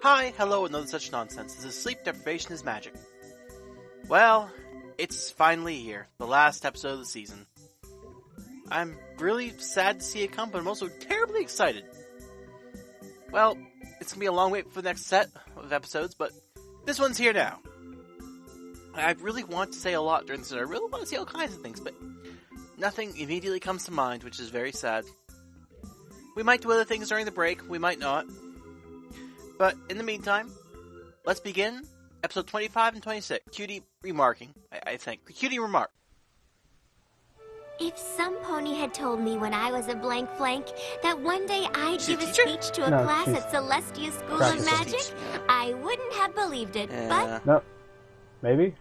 Hi, hello, and no such nonsense. This is Sleep Deprivation is Magic. Well, it's finally here. The last episode of the season. I'm really sad to see it come, but I'm also terribly excited. Well, it's gonna be a long wait for the next set of episodes, but this one's here now. I really want to say a lot during this, and I really want to say all kinds of things, but nothing immediately comes to mind, which is very sad. We might do other things during the break, we might not. But in the meantime, let's begin episode 25 and 26. Cutie remarking, I think. Cutie remark. If some pony had told me when I was a blank flank that one day I'd give a speech to a class at Celestia School of Magic, I wouldn't have believed it, but... No. Maybe?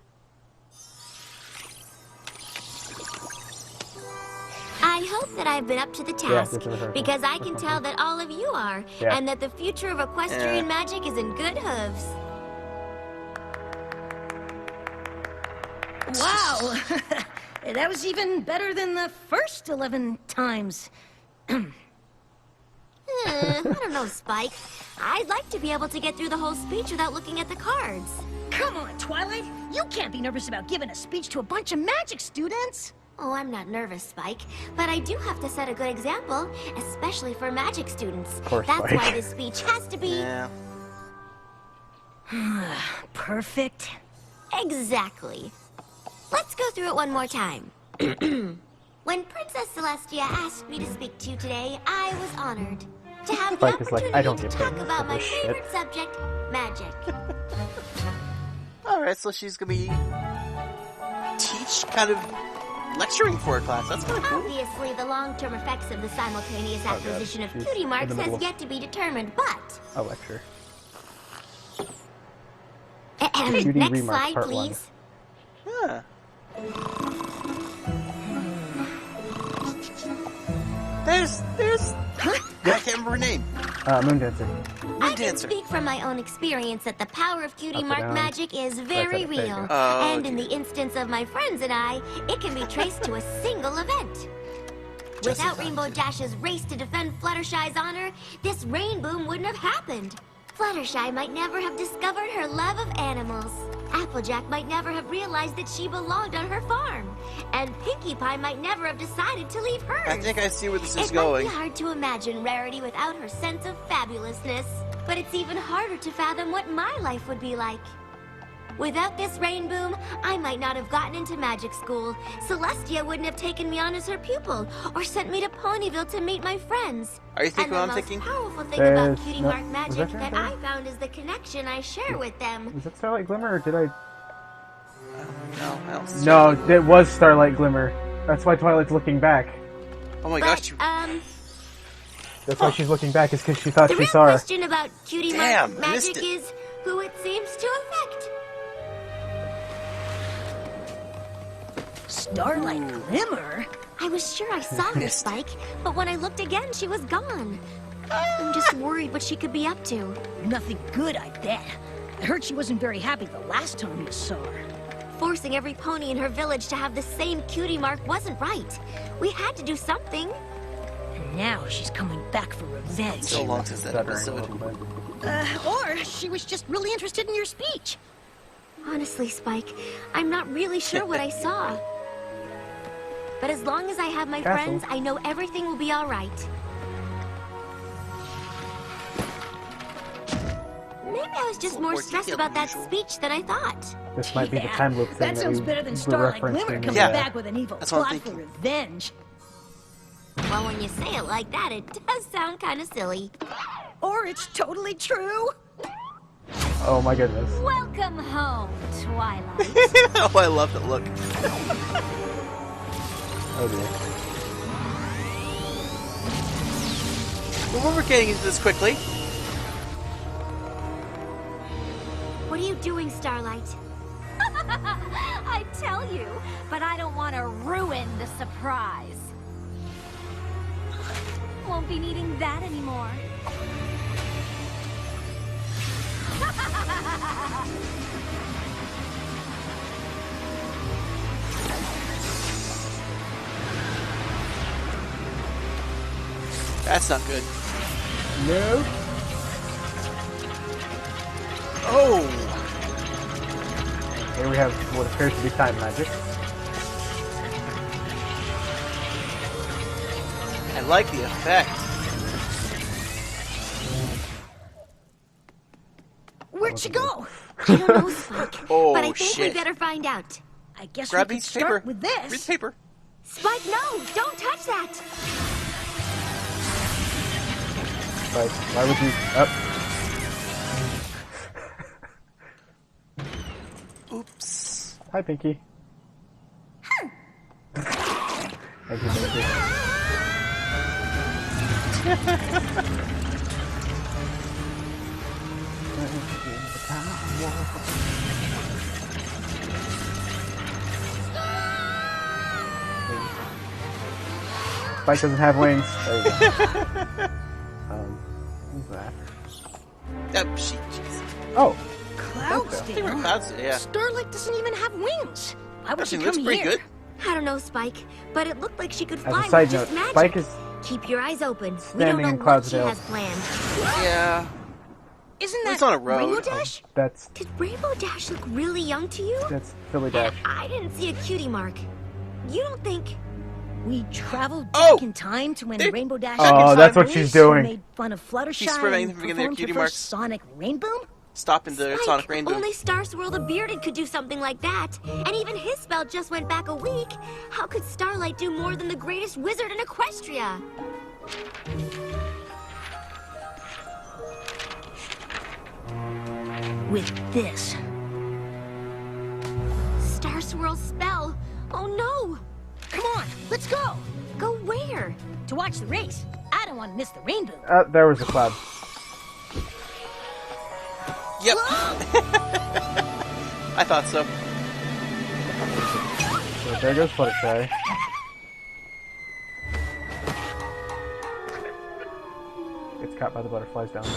I hope that I've been up to the task, because I can tell that all of you are, and that the future of equestrian magic is in good hooves. Wow! That was even better than the first 11 times. I don't know, Spike. I'd like to be able to get through the whole speech without looking at the cards. Come on, Twilight! You can't be nervous about giving a speech to a bunch of magic students! Oh, I'm not nervous, Spike, but I do have to set a good example, especially for magic students. Of course, That's Spike. why this speech has to be... Perfect. Exactly. Let's go through it one more time. When Princess Celestia asked me to speak to you today, I was honored to have the Spike is like, opportunity I don't to get talk paid about for my this shit. favorite subject, magic. Alright, so she's gonna be kind of lecturing for a class. That's kind of cool. Obviously, the long-term effects of the simultaneous acquisition of She's cutie marks in the middle has yet to be determined, but... A lecture. Next remarks, slide, part one. Yeah. please. There's I can't remember her name. Moon Dancer. I can speak from my own experience that the power of cutie Up or mark down? magic is very Right, real. Oh, And in the instance of my friends and I, it can be traced to a single event. Without Rainbow Dash's race to defend Fluttershy's honor, this rain boom wouldn't have happened. Fluttershy might never have discovered her love of animals. Applejack might never have realized that she belonged on her farm. And Pinkie Pie might never have decided to leave hers. I think I see where this is It going. might be hard to imagine Rarity without her sense of fabulousness, but it's even harder to fathom what my life would be like. Without this rain boom, I might not have gotten into magic school. Celestia wouldn't have taken me on as her pupil, or sent me to Ponyville to meet my friends. Are you thinking what I'm And the thinking? most powerful thing about There's Cutie no- Mark was magic that that there? I found is the connection I share with them. Was that Starlight Glimmer, or did I... No, I don't see No, it. it was Starlight Glimmer. That's why Twilight's looking back. Oh my But, gosh, you... That's why she's looking back, is because she thought the she real saw her. question about Cutie Damn, Mark missed magic it. is who it seems to affect. Starlight Glimmer? I was sure I saw her, Spike, but when I looked again, she was gone. I'm just worried what she could be up to. Nothing good, I bet. I heard she wasn't very happy the last time you saw her. Forcing every pony in her village to have the same cutie mark wasn't right. We had to do something. And now she's coming back for revenge. so long since that Stuttering a episode. little bit. Or she was just really interested in your speech. Honestly, Spike, I'm not really sure what I saw. But as long as I have my Castle. friends, I know everything will be all right. Maybe I was just So more more stressed detailed about than that usual. speech than I thought. This might be the Yeah, time loop thing that sounds we better than were Starlight Glimmer referencing. coming Yeah. back with an evil That's what I'm plot for thinking. revenge. Well, when you say it like that, it does sound kind of silly. Or it's totally true. Oh my goodness. Welcome home, Twilight. Oh, I love that look. Oh dear. Well, we're getting into this quickly. What are you doing, Starlight? I tell you, but I don't want to ruin the surprise. Won't be needing that anymore. That's not good. No. Oh! Here we have what appears to be time magic. I like the effect. Where'd she go? I don't know, Spike. Oh, but I think shit. we better find out. I guess Grab we each could paper. start with Read the this. paper. Spike, no! Don't touch that! But why would you? Oh. Oops. Hi, Pinky. Thank you, Pinky. Spike doesn't have wings. There you go. Who's that? Jeez. Oh, Clouds, They They were Dale. clouds, yeah. Starlight doesn't even have wings. Why would she Actually, come looks pretty here? good. I don't know, Spike, but it looked like she could as fly a side with note, just magic. Spike is Keep your eyes open. We standing don't know in what she Cloudsdale. has planned. Yeah. Isn't It's that on a road. Rainbow Dash? that's Did Rainbow Dash look really young to you? Philly Dash. I didn't see a cutie mark. You don't think... We traveled Oh! back in time to when They- Rainbow Dash. Oh, in that's time. what she's She doing. made fun of Fluttershy She's preventing and them from getting their performed cutie her marks. first Sonic Rainboom. Stop in the Spike, Sonic Rainbow. only Star Swirl the Bearded could do something like that. And even his spell just went back a week. How could Starlight do more than the greatest wizard in Equestria? With this. Star Swirl's spell. Oh no! Come on, let's go. Go where? To watch the race. I don't want to miss the rainbow. There was a cloud. Yep. I thought so. So there goes Fluttershy. Gets caught by the butterflies down there.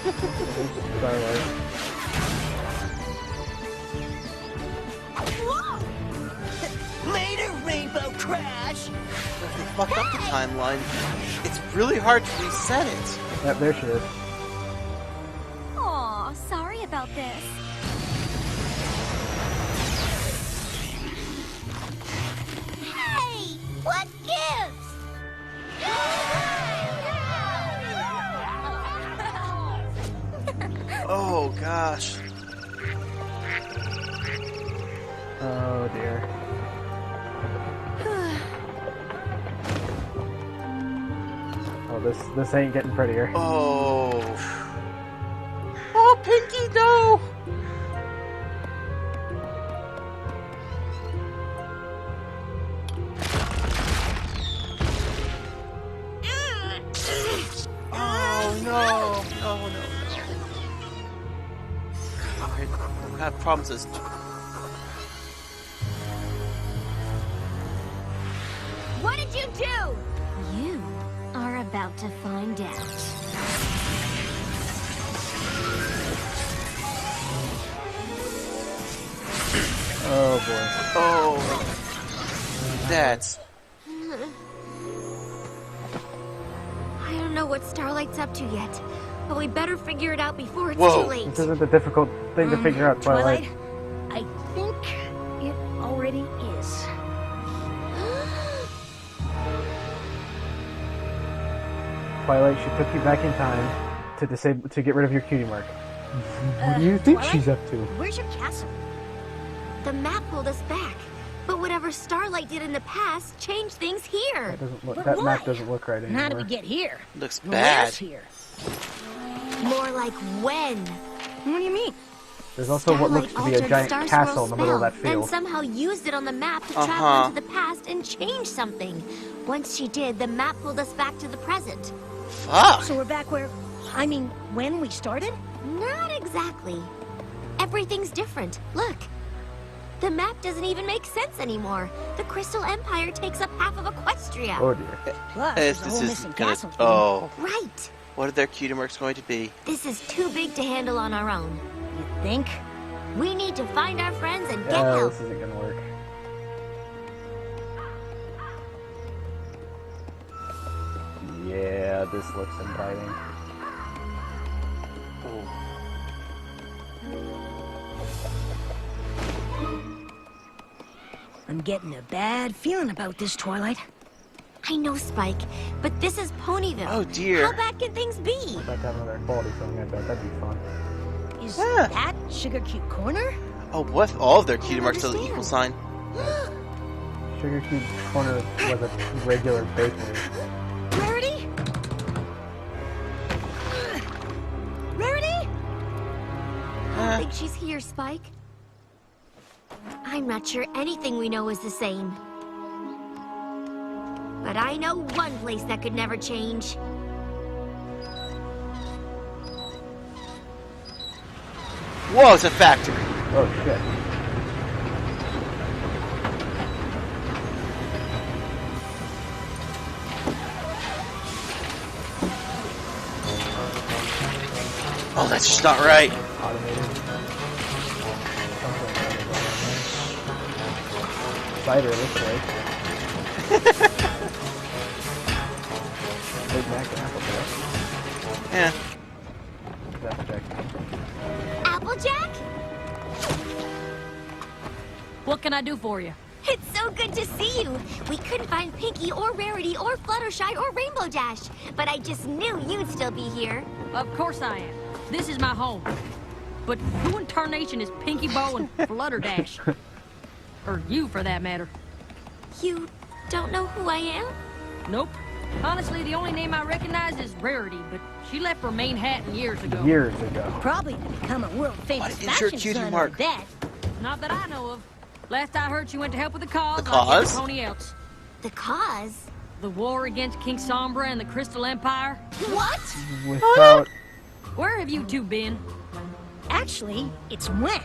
There's Twilight. Later, Rainbow Crash! They fucked up the timeline. It's really hard to reset it. Yep, there she is. Aw, sorry about this. Hey! What gives? Oh gosh. Oh dear. Oh, this ain't getting prettier. Oh. Oh, Pinky, no! Oh no! No, no, no. Alright, I have promises. What did you do? You are about to find out. Oh boy. Oh. That's... I don't know what Starlight's up to yet, but we better figure it out before it's Whoa. too late. This isn't the difficult thing to figure out, Twilight. I think it already is. Twilight, she took you back in time to get rid of your cutie mark. What do you think Twilight? she's up to? Where's your castle? The map pulled us back, but whatever Starlight did in the past changed things here. That doesn't look. But That why? map doesn't look right And how did we anymore. get here? looks Where's bad. here? More like when. What do you mean? There's also what looks to be a altered giant Star castle Swirl's in the middle of that spell, field. and somehow used it on the map to Uh-huh. travel into the past and change something. Once she did, the map pulled us back to the present. Fuck! So we're back where, I mean, when we started? Not exactly. Everything's different. Look. The map doesn't even make sense anymore. The Crystal Empire takes up half of Equestria. Oh dear. Plus, there's a This whole is missing gonna... castle thing. Oh. Right. What are their cutie marks going to be? This is too big to handle on our own. You think? We need to find our friends and get Yeah, help. this isn't gonna work. Yeah, this looks inviting. I'm getting a bad feeling about this, Twilight. I know, Spike, but this is Ponyville. Oh, dear. How bad can things be? I'd like to have another quality film, I bet. That'd be fun. Is Yeah. that Sugar Cube Corner? Oh, what if all of their cutie marks have the equal sign? Sugar Cube Corner was a regular bakery. Rarity? Rarity? I don't think she's here, Spike. I'm not sure anything we know is the same. But I know one place that could never change. Whoa, it's a factory. Oh, shit. Oh, that's just not right. Automated. Cider, looks like. Big Mac and Applejack. Yeah. Applejack. Applejack? What can I do for you? It's so good to see you. We couldn't find Pinky or Rarity or Fluttershy or Rainbow Dash, but I just knew you'd still be here. Of course I am. This is my home. But who in tarnation is Pinky Bow and Flutterdash? Or you, for that matter. You don't know who I am? Nope. Honestly, the only name I recognize is Rarity, but she left for Manhattan years ago. Years ago. Probably to become a world-famous What is your fashion cutie designer mark? at that. Not that I know of. Last I heard, she went to help with the cause. The like cause? every pony else. The cause? The war against King Sombra and the Crystal Empire. What? Without... Where have you two been? Actually, it's when.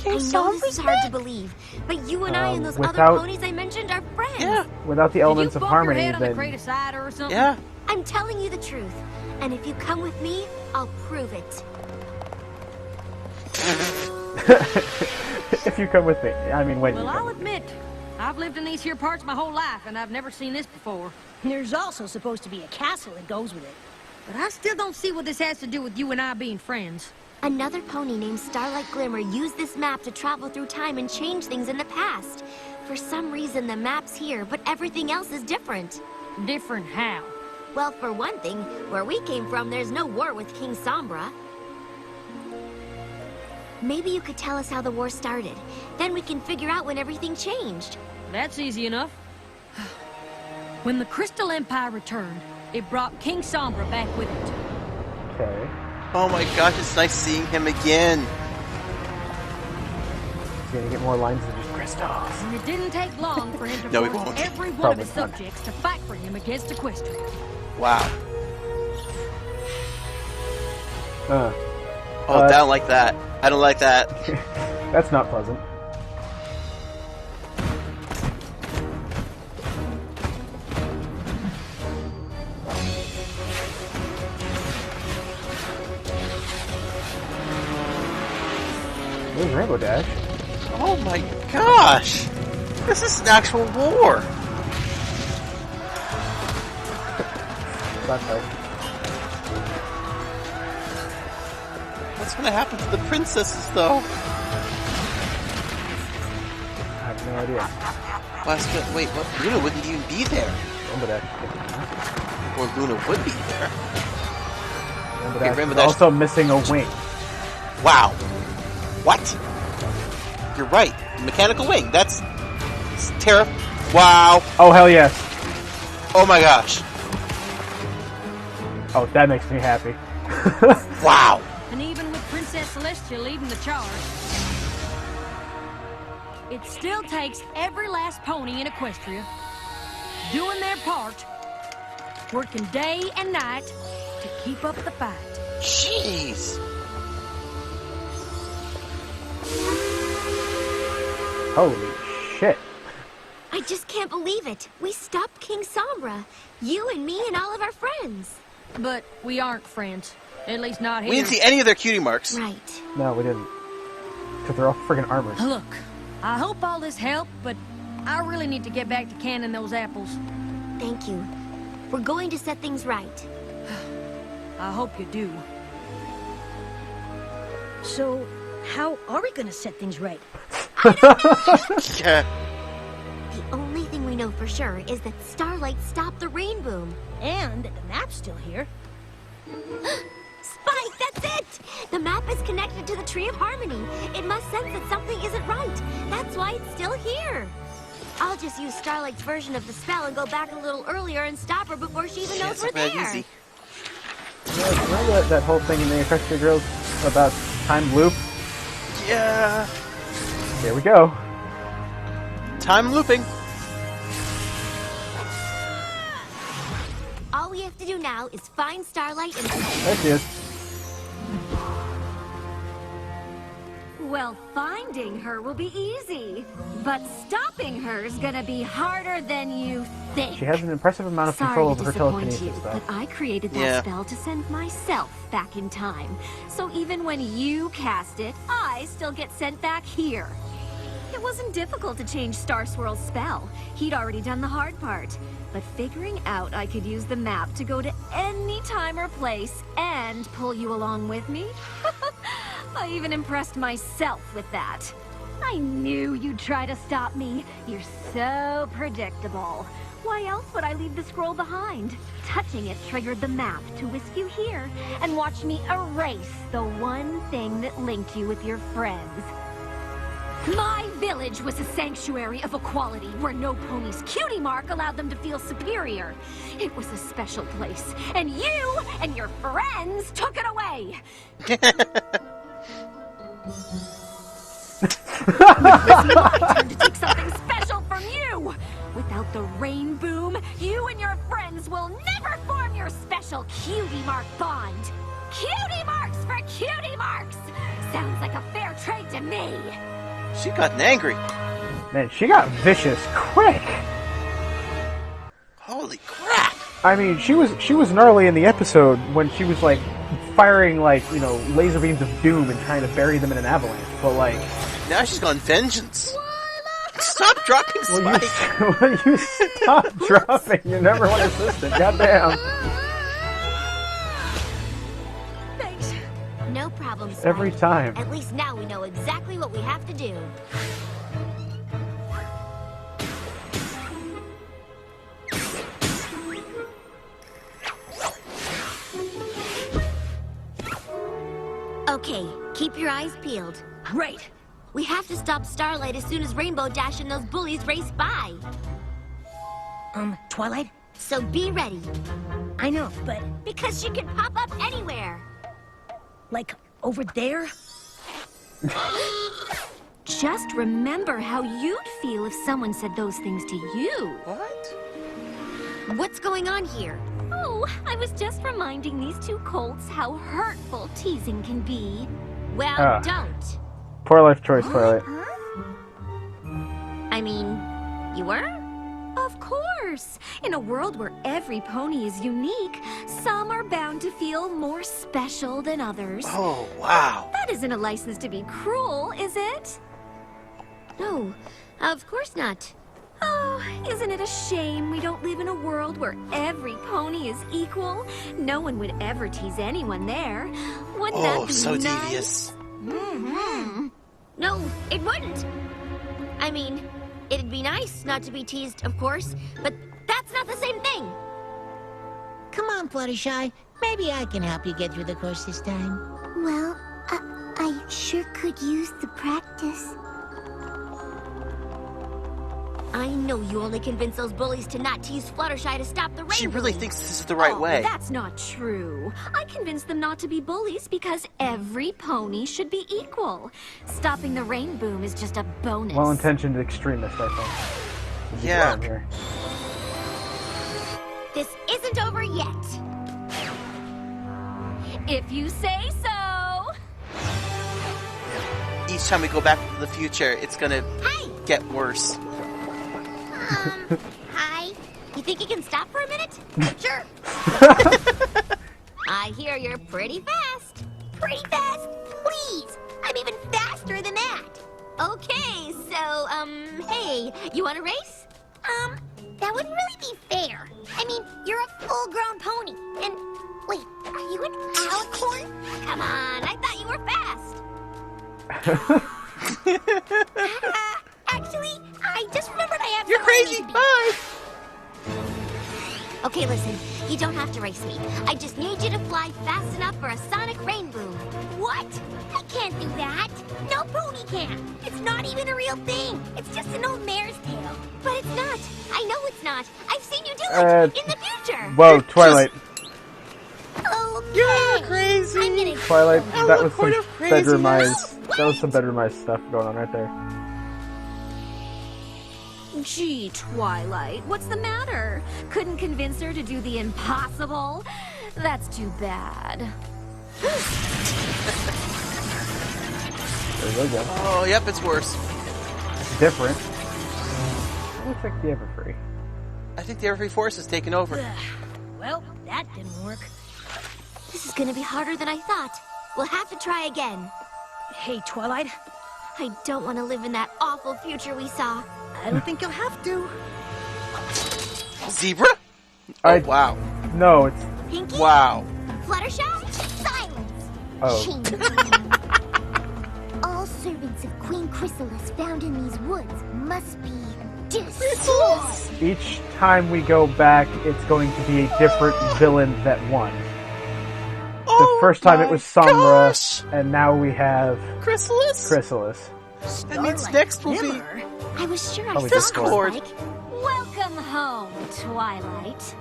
I know this is hard to believe, but you and I and those other without- ponies I mentioned are friends. Yeah. Without the Did elements you of bump harmony, your head on the then... crate of cider or something? Yeah. I'm telling you the truth, and if you come with me, I'll prove it. If you come with me. I mean, when Well, you I'll come with me. admit, I've lived in these here parts my whole life, and I've never seen this before. There's also supposed to be a castle that goes with it. But I still don't see what this has to do with you and I being friends. Another pony named Starlight Glimmer used this map to travel through time and change things in the past. For some reason, the map's here, but everything else is different. Different how? Well, for one thing, where we came from, there's no war with King Sombra. Maybe you could tell us how the war started. Then we can figure out when everything changed. That's easy enough. When the Crystal Empire returned, it brought King Sombra back with it. Okay. Oh my gosh, it's nice seeing him again. He's gonna get more lines than just crystals. And it didn't take long for him to No, he force won't. every one Probably of his not. subjects to fight for him against Equestria. Wow. Uh, Oh, I don't like that. I don't like that. that's not pleasant. Where's Rainbow Dash? Oh my gosh! This is an actual war! That's right. What's gonna happen to the princesses, though? I have no idea. Wait, what? Luna wouldn't even be there. Rainbow Dash. Or Luna would be there. Rainbow Okay, Dash Rainbow is Dash- also missing a wing. Wow. What? You're right. Mechanical wing. That's terrible. Wow. Oh, hell yes. Oh my gosh. Oh, that makes me happy. Wow. And even with Princess Celestia leading the charge, it still takes every last pony in Equestria doing their part, working day and night to keep up the fight. Jeez. Holy shit. I just can't believe it. We stopped King Sombra. You and me and all of our friends. But we aren't friends. At least not here. We didn't see any of their cutie marks. Right. No, we didn't. Because they're all friggin' armored. Look, I hope all this helped, but I really need to get back to canning those apples. Thank you. We're going to set things right. I hope you do. So, how are we gonna set things right? Yeah. The only thing we know for sure is that Starlight stopped the rain boom. And the map's still here. Spike, that's it! The map is connected to the Tree of Harmony. It must sense that something isn't right. That's why it's still here. I'll just use Starlight's version of the spell and go back a little earlier and stop her before she even knows we're there. Easy. Remember that whole thing in the Equestria Girls about time loop? Yeah. There we go. Time looping. All we have to do now is find Starlight and... There she is. Well, finding her will be easy, but stopping her is gonna be harder than you think. She has an impressive amount of Sorry control to over her disappoint telekinesis, you, though. but I created that spell to send myself back in time. So even when you cast it, I still get sent back here. It wasn't difficult to change Star Swirl's spell. He'd already done the hard part. But figuring out I could use the map to go to any time or place and pull you along with me? I even impressed myself with that. I knew you'd try to stop me. You're so predictable. Why else would I leave the scroll behind? Touching it triggered the map to whisk you here and watch me erase the one thing that linked you with your friends. My village was a sanctuary of equality where no pony's cutie mark allowed them to feel superior. It was a special place, and you and your friends took it away. It's my turn to take something special from you. Without the rain boom, you and your friends will never form your special cutie mark bond. Cutie marks for cutie marks! Sounds like a fair trade to me. She gotten angry. Man, she got vicious quick. Holy crap! I mean, she was gnarly in the episode when she was like firing like, you know, laser beams of doom and trying to bury them in an avalanche. But like Now she's gone vengeance. Stop dropping Spike. Will you stop dropping your number one assistant? Goddamn. Thanks. No problem, Spike. Every time. At least now we know exactly what we have to do. Okay, keep your eyes peeled. Great. We have to stop Starlight as soon as Rainbow Dash and those bullies race by. Twilight? So be ready, I know, but because she can pop up anywhere. like over there? Just remember how you'd feel if someone said those things to you. What? What's going on here? Oh, I was just reminding these two colts how hurtful teasing can be. Well, don't. Poor life choice, Twilight. I mean, you were? Of course. In a world where every pony is unique, some are bound to feel more special than others. Oh, wow. That isn't a license to be cruel, is it? No, of course not. Oh, isn't it a shame we don't live in a world where every pony is equal? No one would ever tease anyone there. Wouldn't that be so nice? devious. No, it wouldn't. I mean, it'd be nice not to be teased, of course, but that's not the same thing. Come on, Fluttershy. Maybe I can help you get through the course this time. Well, I sure could use the practice. I know you only convinced those bullies to not tease Fluttershy to stop the rain. She really thinks this is the right Oh, way. That's not true. I convinced them not to be bullies because every pony should be equal. Stopping the rain boom is just a bonus. Well-intentioned extremist, I think. Would be Yeah. fine here. This isn't over yet. If you say so. Each time we go back to the future, it's gonna Hey! get worse. Hi. You think you can stop for a minute? Sure. I hear you're pretty fast. Pretty fast? Please. I'm even faster than that. Okay, so, hey, you want to race? That wouldn't really be fair. I mean, you're a full-grown pony. And, wait, are you an alicorn? Come on, I thought you were fast. Actually, I just remembered I have You're somewhere I need crazy. to be. Bye. Okay, listen. You don't have to race me. I just need you to fly fast enough for a sonic rain boom. What? I can't do that. No pony can. It's not even a real thing. It's just an old mare's tale. But it's not. I know it's not. I've seen you do it in the future. Whoa, Twilight. Okay. You're crazy. I'm gonna Twilight, Oh, that look, was some point of craziness. bedroomized. That was some bedroomized stuff going on right there. Gee, Twilight, what's the matter? Couldn't convince her to do the impossible? That's too bad. There we go. Oh, yep, it's worse. It's different. Looks like the Everfree. I think the Everfree Force is taking over. Well, that didn't work. This is gonna be harder than I thought. We'll have to try again. Hey, Twilight, I don't want to live in that awful future we saw. I don't think you'll have to. Zebra? I- Oh, wow. No, it's... Pinky? Wow. Fluttershy? Silence! Oh. Change. All servants of Queen Chrysalis found in these woods must be destroyed. Each time we go back, it's going to be a different villain that won. The first time it was Sombra, gosh. and now we have Chrysalis? Chrysalis. That means next will be... Glimmer? I was sure I Probably saw Discord. this, Spike. Welcome home, Twilight.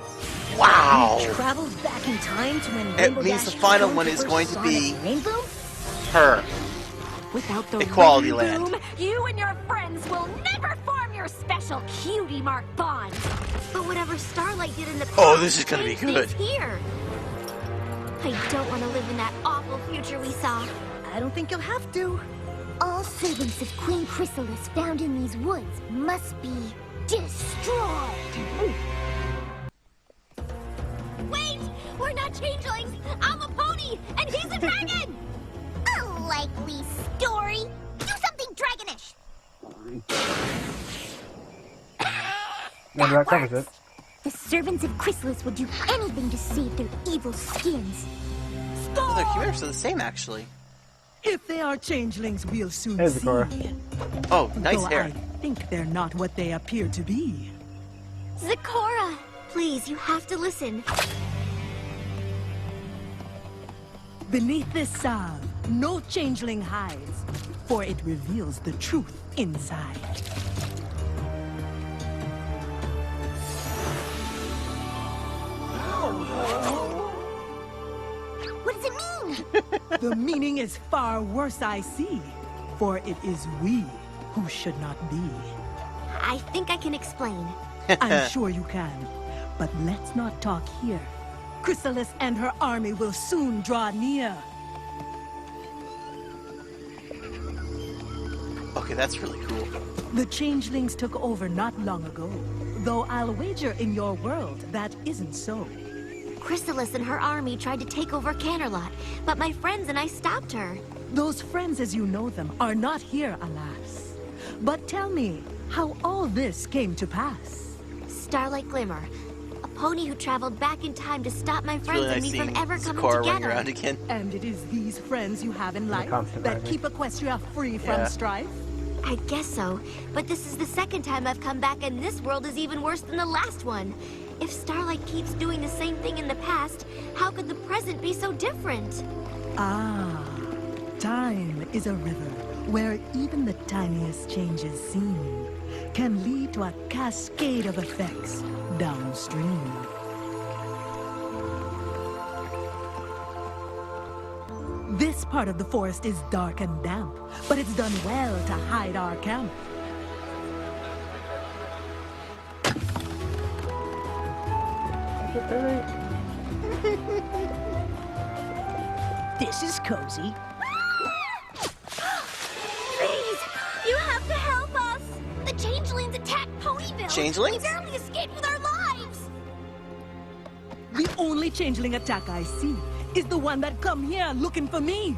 Wow. You traveled back in time to when It Rainbow means Dash the final performed one the is first going to sonic be- Rainbow? Her. Without the Equality rain Land. boom, you and your friends will never form your special cutie mark bond. But whatever Starlight did in the past, Oh, this is gonna be changed good. things here. I don't want to live in that awful future we saw. I don't think you'll have to. All servants of Queen Chrysalis found in these woods must be destroyed. Wait! We're not changelings! I'm a pony, and he's a dragon! A likely story. Do something dragonish. Wonder that covers it. The servants of Chrysalis would do anything to save their evil skins. Oh, their humors are the same, actually. If they are changelings, we'll soon Hey, see. Zecora. Oh, nice Though hair. I think they're not what they appear to be. Zecora, please, you have to listen. Beneath this salve, no changeling hides, for it reveals the truth inside. What does it mean? The meaning is far worse, I see, for it is we who should not be. I think I can explain. I'm sure you can, but let's not talk here. Chrysalis and her army will soon draw near. Okay, that's really cool. The changelings took over not long ago, though I'll wager in your world that isn't so. Chrysalis and her army tried to take over Canterlot, but my friends and I stopped her. Those friends as you know them are not here, alas. But tell me how all this came to pass. Starlight Glimmer, a pony who traveled back in time to stop my It's friends really and nice me seeing from ever coming Zecora running together. around again. And it is these friends you have in life constant that rhyming. keep Equestria free from Yeah. strife? I guess so, but this is the second time I've come back and this world is even worse than the last one. If Starlight keeps doing the same thing in the past, how could the present be so different? Ah, time is a river where even the tiniest changes seen can lead to a cascade of effects downstream. This part of the forest is dark and damp, but it's done well to hide our camp. This is cozy. Please, you have to help us! The changelings attacked Ponyville! Changelings? We barely escaped with our lives! The only changeling attack I see is the one that come here looking for me.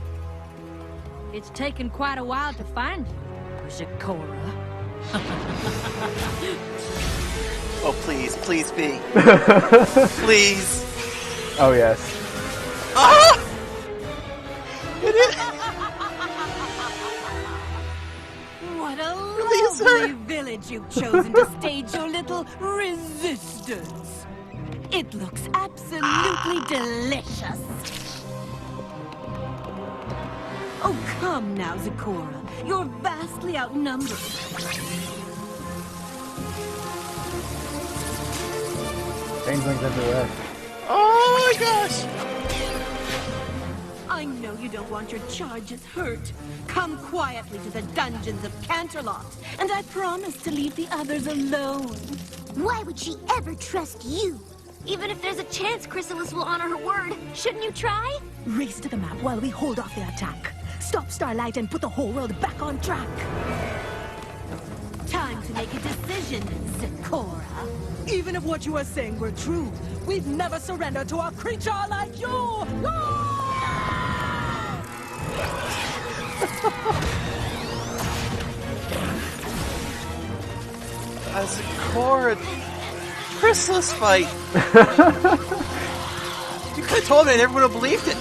It's taken quite a while to find you, Zecora. Oh, please, please be. Please. Oh, yes. Ah! It is. What a Release lovely her. village you've chosen to stage your little resistance. It looks absolutely delicious. Oh, come now, Zecora. You're vastly outnumbered. Changelings everywhere. Oh my gosh! I know you don't want your charges hurt. Come quietly to the dungeons of Canterlot, and I promise to leave the others alone. Why would she ever trust you? Even if there's a chance Chrysalis will honor her word, shouldn't you try? Race to the map while we hold off their attack. Stop Starlight and put the whole world back on track. Time to make a decision, Zecora. Even if what you are saying were true, we'd never surrender to a creature like you! As a core Chrysalis fight. You could have told me and everyone would have believed it.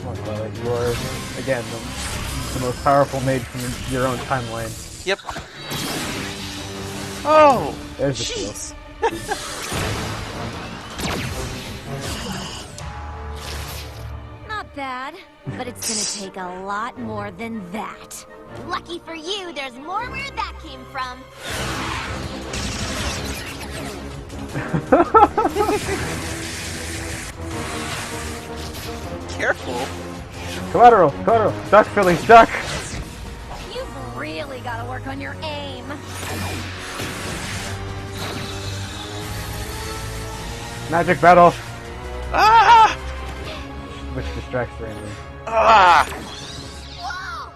Come on, Twilight. You are, again, the most powerful mage from your own timeline. Yep. Oh! There's the kill. Jeez. Not bad, but it's gonna take a lot more than that. Lucky for you, there's more where that came from. Careful. Collateral! Collateral! Duck, Phillies, duck! You've really gotta work on your aim. Magic battle! Ah! Which distracts randomly. Ah! Whoa!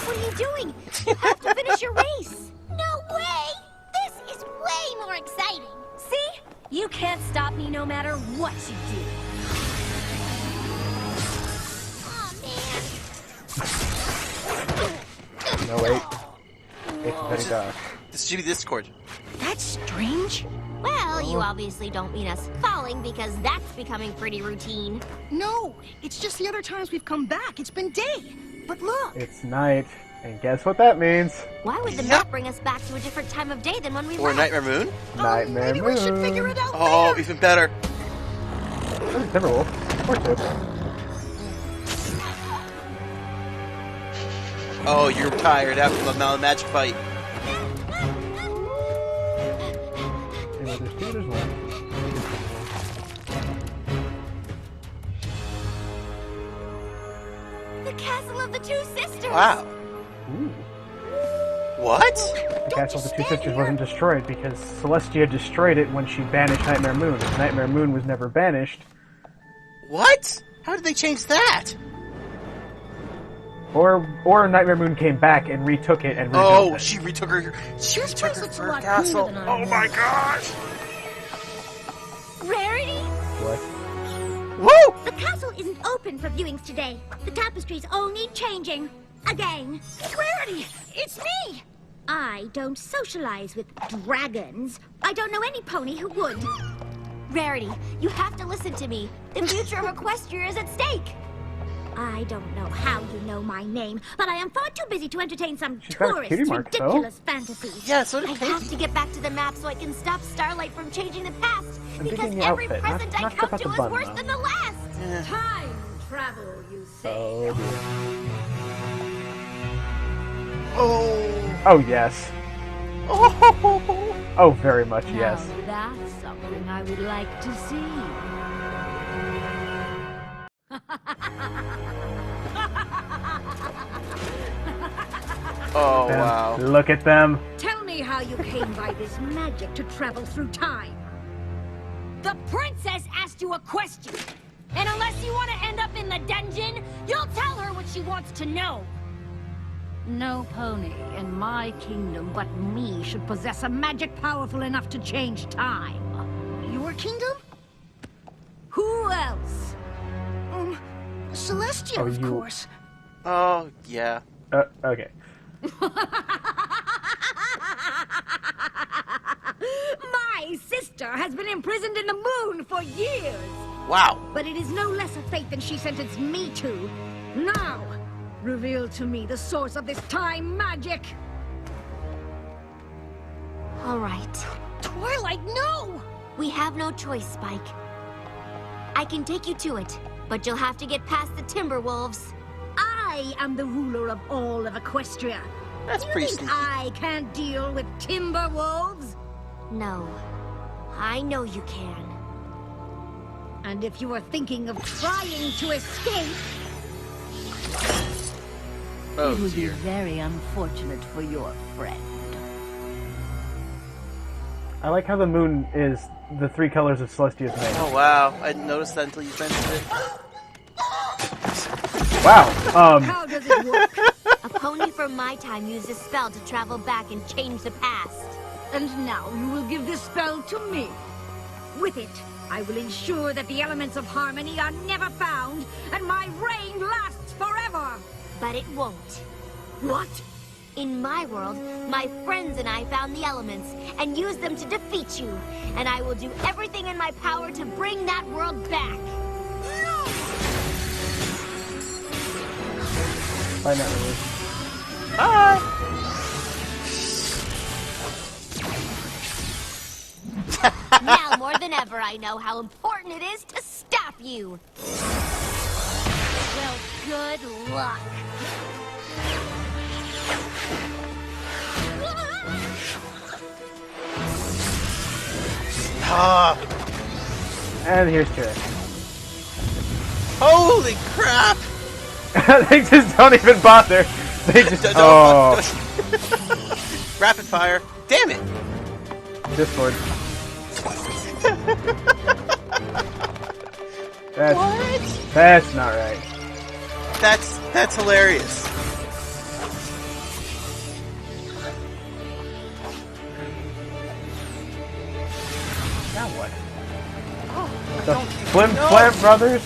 What are you doing? You have to finish your race. No way! This is way more exciting. See? You can't stop me no matter what you do. Oh, man. No, wait. It's very dark. This should be Discord. That's strange. Well, you obviously don't mean us falling because that's becoming pretty routine. No, it's just the other times we've come back. It's been day. But look. It's night, and guess what that means? Why would the map bring us back to a different time of day than when we Or left? Nightmare Moon? Nightmare Maybe Moon. we should figure it out Oh, later. even better. Timberwolf. Or Tip. Oh, you're tired after the magic fight. Anyway, there's two, there's one. The Castle of the Two Sisters! Wow. Ooh. What? The Castle of the Two Sisters wasn't destroyed because Celestia destroyed it when she banished Nightmare Moon. If Nightmare Moon was never banished, What? How did they change that? or Nightmare Moon came back and retook it and rebuilt Oh, it. she retook her. She This retook place her, looks a her lot castle. cooler than I Oh my remember. gosh! Rarity? What? Woo! The castle isn't open for viewings today. The tapestries all need changing. Again. Rarity! It's me! I don't socialize with dragons. I don't know any pony who would. Rarity, you have to listen to me. The future of Equestria is at stake. I don't know how you know my name, but I am far too busy to entertain some She's got a tourist cutie mark, though. ridiculous fantasies. Yeah, so did I Katie. have to get back to the map so I can stop Starlight from changing the past. I'm Because digging the every outfit, present not I stuff come at to the is bun, worse though. than the last. Time travel, you say. Oh dear. Oh. Oh yes. Oh. Oh, very much yes. Now that's something I would like to see. Oh Them. wow. Look at them. Tell me how you came by this magic to travel through time. The princess asked you a question. And unless you want to end up in the dungeon, you'll tell her what she wants to know. No pony in my kingdom but me should possess a magic powerful enough to change time. Your kingdom? Who else? Celestia, Oh, of you- course. Oh yeah. Okay. My sister has been imprisoned in the moon for years. Wow. But it is no less a fate than she sentenced me to. Now, reveal to me the source of this time magic. All right. Twilight, no! We have no choice, Spike. I can take you to it, but you'll have to get past the Timberwolves. I am the ruler of all of Equestria. That's Do you pretty think sneaky. I can't deal with Timberwolves? No. I know you can. And if you are thinking of trying to escape, Oh It would be dear. very unfortunate for your friend. I like how the moon is the 3 colors of Celestia's name. Oh wow, I didn't notice that until you mentioned it. Wow. how does it work? A pony from my time used a spell to travel back and change the past. And now you will give this spell to me. With it, I will ensure that the elements of harmony are never found, and my reign lasts forever! But it won't. What? In my world, my friends and I found the elements and used them to defeat you. And I will do everything in my power to bring that world back. Bye, Natalie. Bye. Now more than ever, I know how important it is to stop you. Well, good luck. Ah, And here's Terry. holy crap! They just don't even bother. They just... Don't- Oh. Rapid fire. Damn it! Discord. That's not right. That's hilarious. Now what? Oh, The don't- Flim no. Flam Brothers?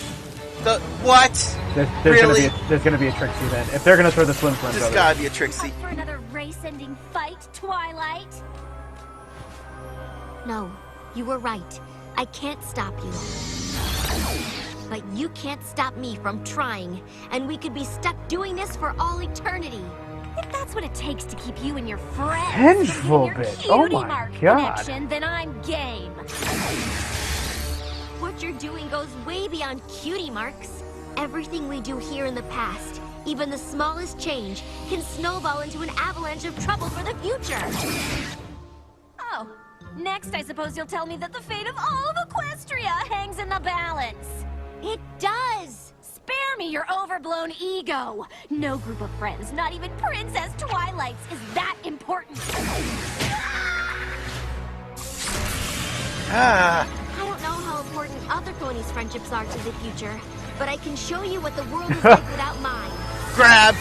The what? Really? There's gonna be a Trixie then. If they're gonna throw the Flim Flam There's Brothers. gotta be a Trixie. For another race-ending fight, Twilight? No, you were right. I can't stop you. But you can't stop me from trying, and we could be stuck doing this for all eternity. If that's what it takes to keep you and your friends Vengeful from getting bitch. your Oh Cutie my Mark God. connection, then I'm game. What you're doing goes way beyond cutie marks. Everything we do here in the past, even the smallest change, can snowball into an avalanche of trouble for the future. Oh, next I suppose you'll tell me that the fate of all of Equestria hangs in the balance. It does! Spare me your overblown ego. No group of friends, not even Princess Twilight's, is that important. Ah, I don't know how important other ponies' friendships are to the future, but I can show you what the world is like without mine. grab.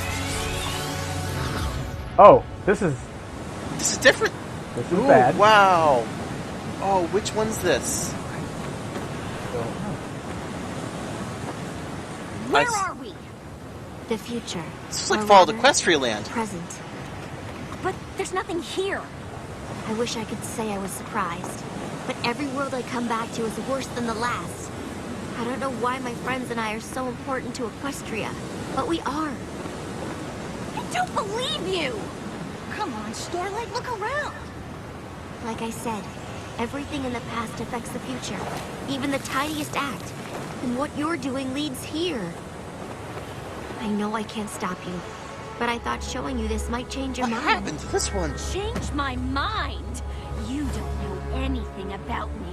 Oh, this is different. This is Ooh, bad. wow. Oh, which one's this? Where I- are we? The future. This is like or Fall of rather, Equestria Land. Present. But there's nothing here. I wish I could say I was surprised, but every world I come back to is worse than the last. I don't know why my friends and I are so important to Equestria, but we are. I don't believe you. Come on, Starlight, look around. Like I said, everything in the past affects the future, even the tiniest act. And what you're doing leads here. I know I can't stop you, but I thought showing you this might change your What mind. happened to this one? Change my mind. You don't know anything about me.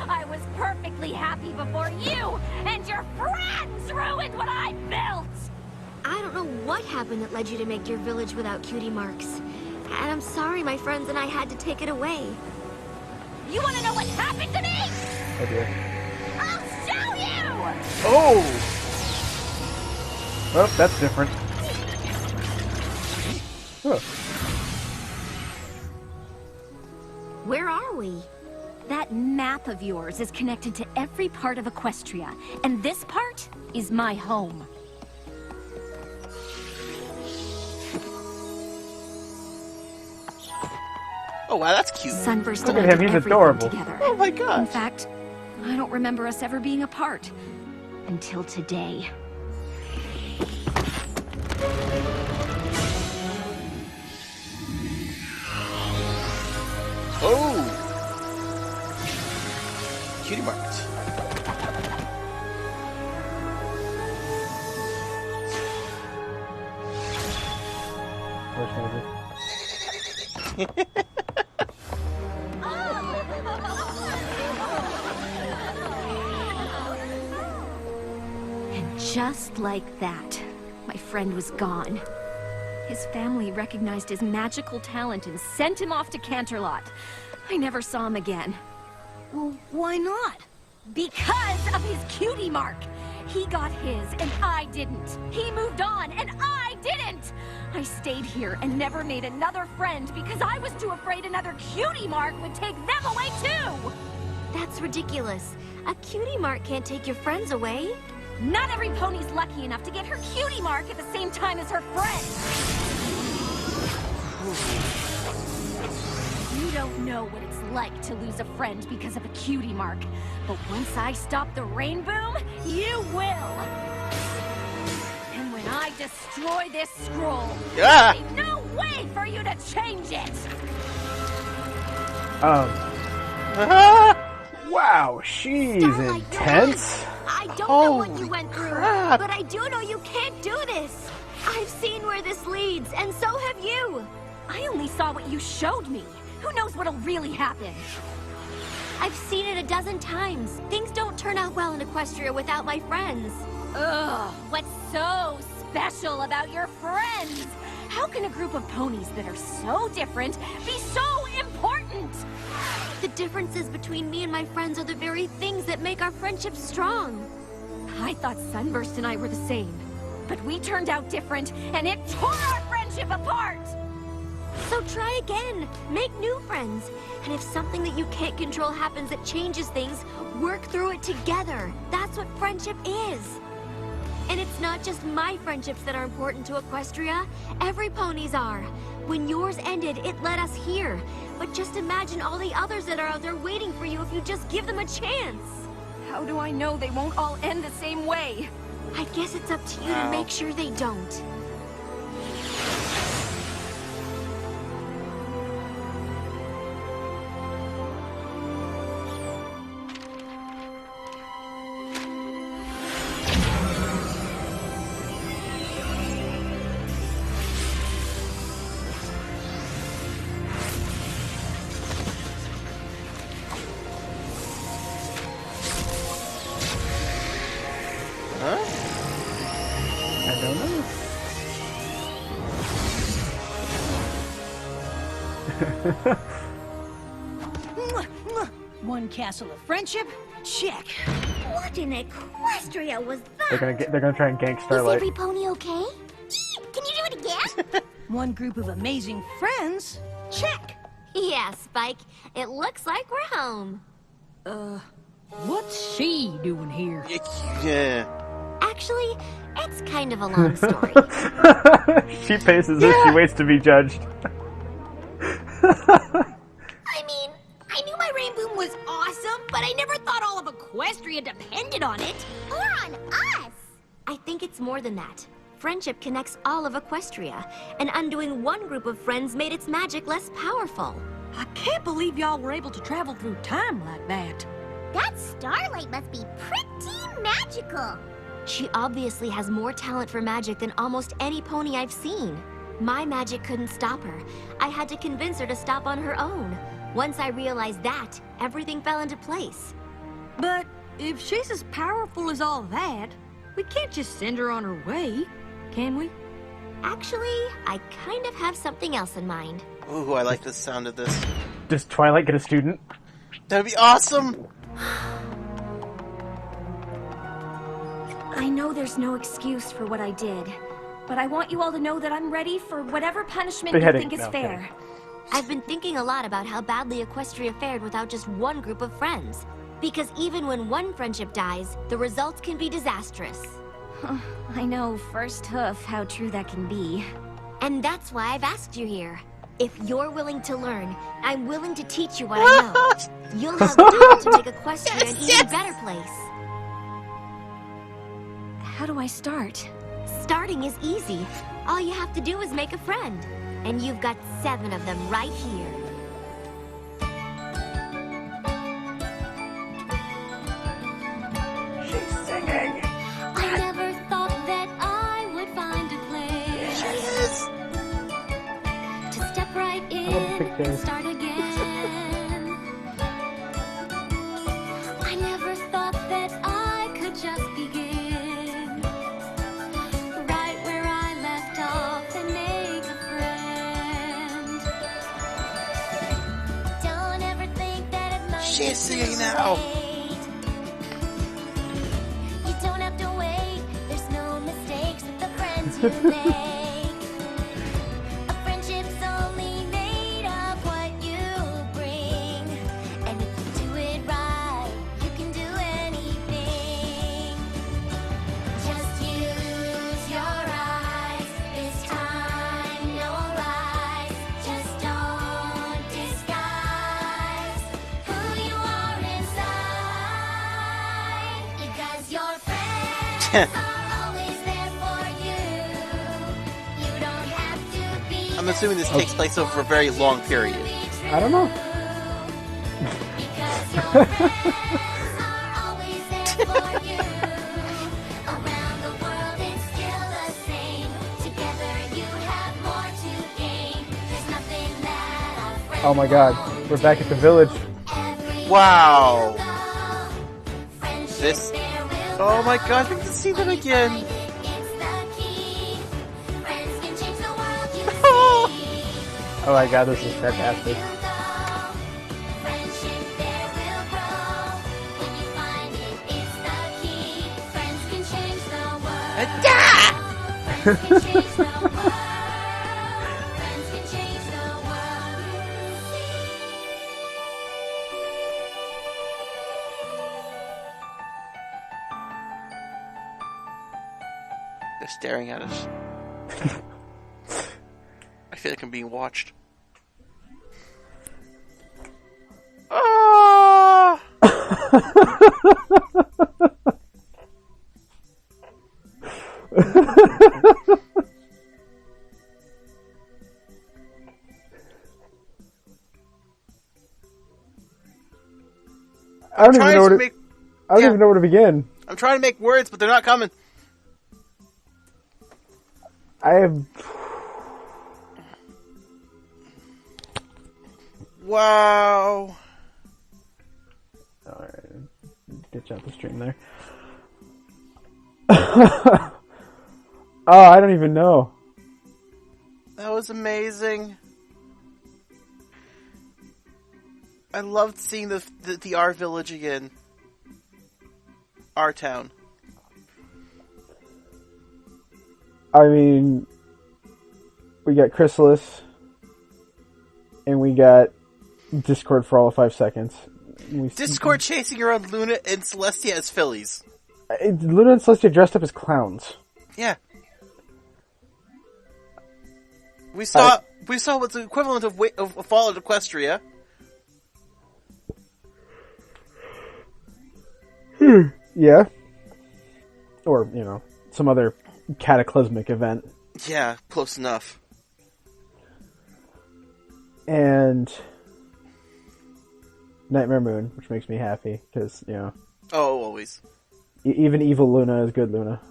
I was perfectly happy before you and your friends ruined what I built. I don't know what happened that led you to make your village without cutie marks. And I'm sorry my friends and I had to take it away. You want to know what happened to me? Oh dear. I'll show you. Oh, Oh, that's different. Oh. Where are we? That map of yours is connected to every part of Equestria, and this part is my home. oh wow, that's cute. Sunburst Look and at I him, did he's everything adorable. together. Oh my In gosh. fact, I don't remember us ever being apart. Until today. Oh! Cutie marked. And just like that, my friend was gone. His family recognized his magical talent and sent him off to Canterlot. I never saw him again. Well, why not? Because of his cutie mark! He got his, and I didn't. He moved on, and I didn't! I stayed here and never made another friend because I was too afraid another cutie mark would take them away too! That's ridiculous. A cutie mark can't take your friends away. Not every pony's lucky enough to get her cutie mark at the same time as her friend! You don't know what it's like to lose a friend because of a cutie mark. But once I stop the rain boom, you will! And when I destroy this scroll, Yeah. there'll be no way for you to change it! Wow, she's Starlight, intense. I don't know what Holy you went through, crap. but I do know you can't do this. I've seen where this leads, and so have you. I only saw what you showed me. Who knows what'll really happen? I've seen it a dozen times. Things don't turn out well in Equestria without my friends. Ugh, what's so special about your friends? How can a group of ponies that are so different be so important? The differences between me and my friends are the very things that make our friendship strong. I thought Sunburst and I were the same, but we turned out different, and it tore our friendship apart! So try again. Make new friends. And if something that you can't control happens that changes things, work through it together. That's what friendship is. And it's not just my friendships that are important to Equestria. Every pony's are. When yours ended, it led us here. But just imagine all the others that are out there waiting for you if you just give them a chance. How do I know they won't all end the same way? I guess it's up to you to make sure they don't. I don't know. One castle of friendship? Check. What in Equestria was that? They're gonna try and gank Is Starlight. every pony okay? Can you do it again? One group of amazing friends? Check. Yeah, Spike. It looks like we're home. What's she doing here? Yeah. Actually, it's kind of a long story. She paces as she waits to be judged. I mean, I knew my rain boom was awesome, but I never thought all of Equestria depended on it. Or on us. I think it's more than that. Friendship connects all of Equestria, and undoing one group of friends made its magic less powerful. I can't believe y'all were able to travel through time like that. That Starlight must be pretty magical. She obviously has more talent for magic than almost any pony I've seen. My magic couldn't stop her. I had to convince her to stop on her own. Once I realized that, everything fell into place. But if she's as powerful as all that, we can't just send her on her way, can we? Actually, I kind of have something else in mind. Ooh, I like the sound of this. Does Twilight get a student? That'd be awesome! I know there's no excuse for what I did, but I want you all to know that I'm ready for whatever punishment Beheading. you think is No, fair. kidding. I've been thinking a lot about how badly Equestria fared without just one group of friends. Because even when one friendship dies, the results can be disastrous. I know, first hoof, how true that can be. And that's why I've asked you here. If you're willing to learn, I'm willing to teach you what I know. You'll have time to make Equestria an even better place. How do I start? Starting is easy. All you have to do is make a friend. And you've got 7 of them right here. She's singing. I never thought that I would find a place. She is. To step right in and start again. I never thought that I could just begin right where I left off and make a friend. Don't ever think that it might She's singing now. You don't have to wait. There's no mistakes with the friends you make. A friendship's only made of what you bring. And if you do it right, you can do anything. Just use your eyes. This time, no lies. Just don't disguise who you are inside. Because your friends are always there for you. You don't have to be. I'm assuming this takes place over a very long period. I don't know. Because your friends are always there for you. Around the world it's still the same. Together you have more to gain. There's nothing that our friends Oh my god, we're back at the village. Wow. Friendship This. there will Oh my god, we can see them again. It's the key. Friends can change the world you see. Oh my god, this is fantastic. Friendship there will grow. When you find it, it's the key. Friends can change the world. Friends can change the world. Friends can change the world. They're staring at us. I feel like I'm being watched. Ah! I don't even Trying know where to to. make, I don't yeah. even know where to begin. I'm trying to make words, but they're not coming. I have. Wow. Alright, ditch out the stream there. Oh, I don't even know. That was amazing. I loved seeing the R village again. R town. I mean, we got Chrysalis, and we got Discord for all of 5 seconds. Discord chasing around Luna and Celestia as fillies. Luna and Celestia dressed up as clowns. Yeah. We saw what's the equivalent of Fall of Equestria. Yeah. Or, some other cataclysmic event. Yeah, close enough. And Nightmare Moon, which makes me happy, because, Oh, always. Even evil Luna is good Luna.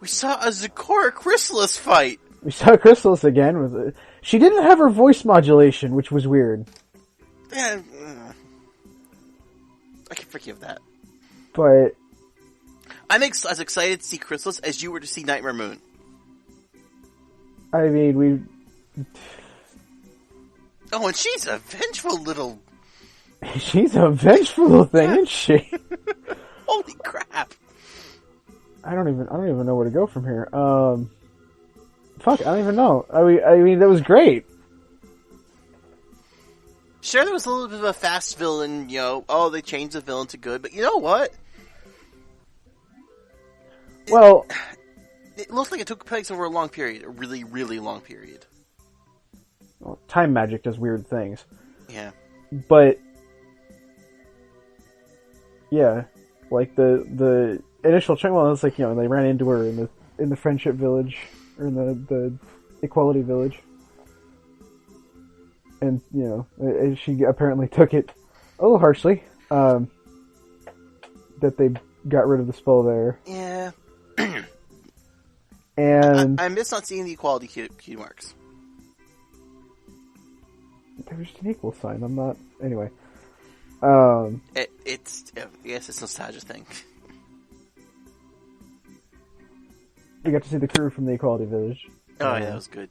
We saw a Zecora Chrysalis fight! We saw Chrysalis again. She didn't have her voice modulation, which was weird. Yeah, I can forgive that. But I'm as excited to see Chrysalis as you were to see Nightmare Moon. I mean, Oh, and she's a vengeful little... she's a vengeful little thing, isn't she? Holy crap! I don't even know where to go from here. Fuck, I don't even know. I mean, that was great. Sure, there was a little bit of a fast villain, they changed the villain to good, but you know what? Well, It looked like it took place over a long period, a really, really long period. Well, time magic does weird things. Yeah. But yeah, like the initial chunk, well, it's like, you know, they ran into her in the friendship village, or in the equality village, and you know, she apparently took it a little harshly. That they got rid of the spell there. Yeah. And I miss not seeing the equality cutie marks. there was an equal sign. I'm not. Anyway. It's I guess it's a nostalgia thing. We got to see the crew from the equality village. Oh yeah, that was good.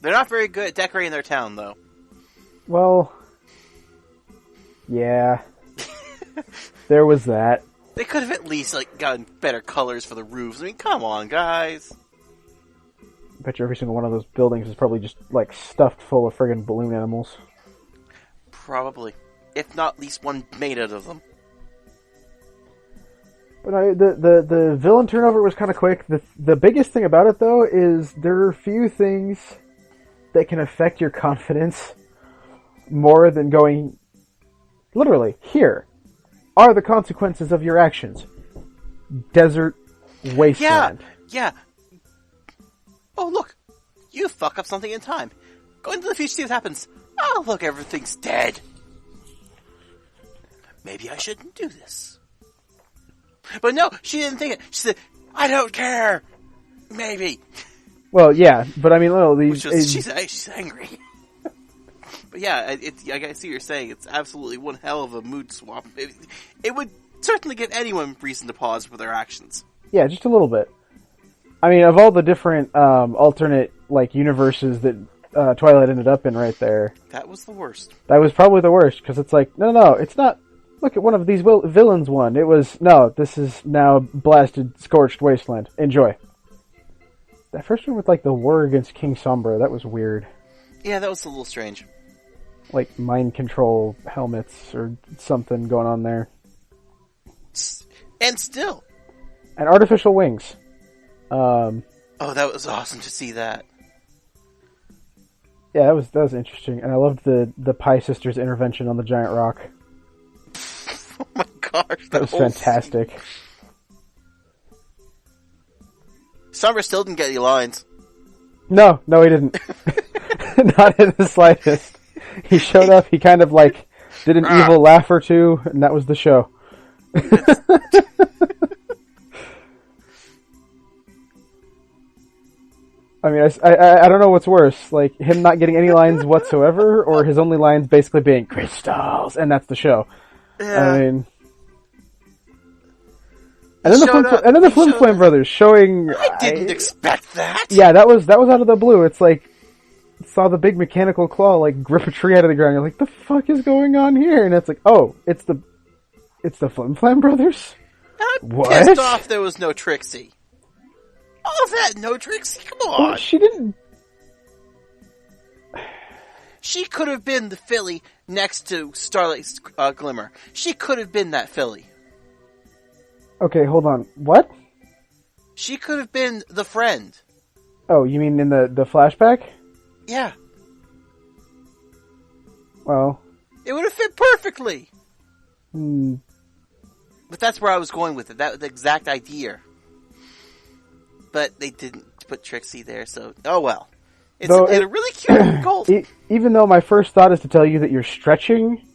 They're not very good at decorating their town, though. Well, yeah. There was that. They could have at least gotten better colors for the roofs. I mean, come on, guys. I bet you every single one of those buildings is probably just stuffed full of friggin' balloon animals. Probably, if not at least one made out of them. But the villain turnover was kind of quick. The biggest thing about it, though, is there are few things that can affect your confidence more than going, literally, here are the consequences of your actions. Desert wasteland. Yeah. Oh, look. You fuck up something in time. Go into the future, see what happens. Oh, look, everything's dead. Maybe I shouldn't do this. But no, she didn't think it. She said, I don't care. Maybe. Well, yeah, but I mean, she's angry. But yeah, I see what you're saying. It's absolutely one hell of a mood swap. It would certainly give anyone reason to pause with their actions. Yeah, just a little bit. I mean, of all the different alternate universes that Twilight ended up in right there, that was the worst. That was probably the worst, because it's like, no, it's not. Look at one of these villains won. It was, no, this is now blasted, scorched wasteland. Enjoy. That first one with the war against King Sombra, that was weird. Yeah, that was a little strange. Mind control helmets or something going on there. And still. And artificial wings. Oh, that was awesome to see that. Yeah, that was interesting. And I loved the Pie Sisters intervention on the giant rock. Oh my gosh. That was fantastic. Scene. Sombra still didn't get any lines. No, he didn't. Not in the slightest. He showed up, he kind of did an evil laugh or two, and that was the show. I mean, I don't know what's worse, him not getting any lines whatsoever, or his only lines basically being crystals, and that's the show. Yeah. I mean, and then the Flim Flam brothers showing. I didn't expect that. Yeah, that was out of the blue. It's saw the big mechanical claw grip a tree out of the ground. You're like, the fuck is going on here? And it's it's the Flim Flam brothers. I'm pissed off there was no Trixie. All of that, no Trixie. Come on. Well, she didn't. She could have been the filly next to Starlight's Glimmer. She could have been that filly. Okay, hold on. What? She could have been the friend. Oh, you mean in the flashback? Yeah. Well. It would have fit perfectly. Hmm. But that's where I was going with it. That was the exact idea. But they didn't put Trixie there, so oh well. It's a really cute gold. Even though my first thought is to tell you that you're stretching,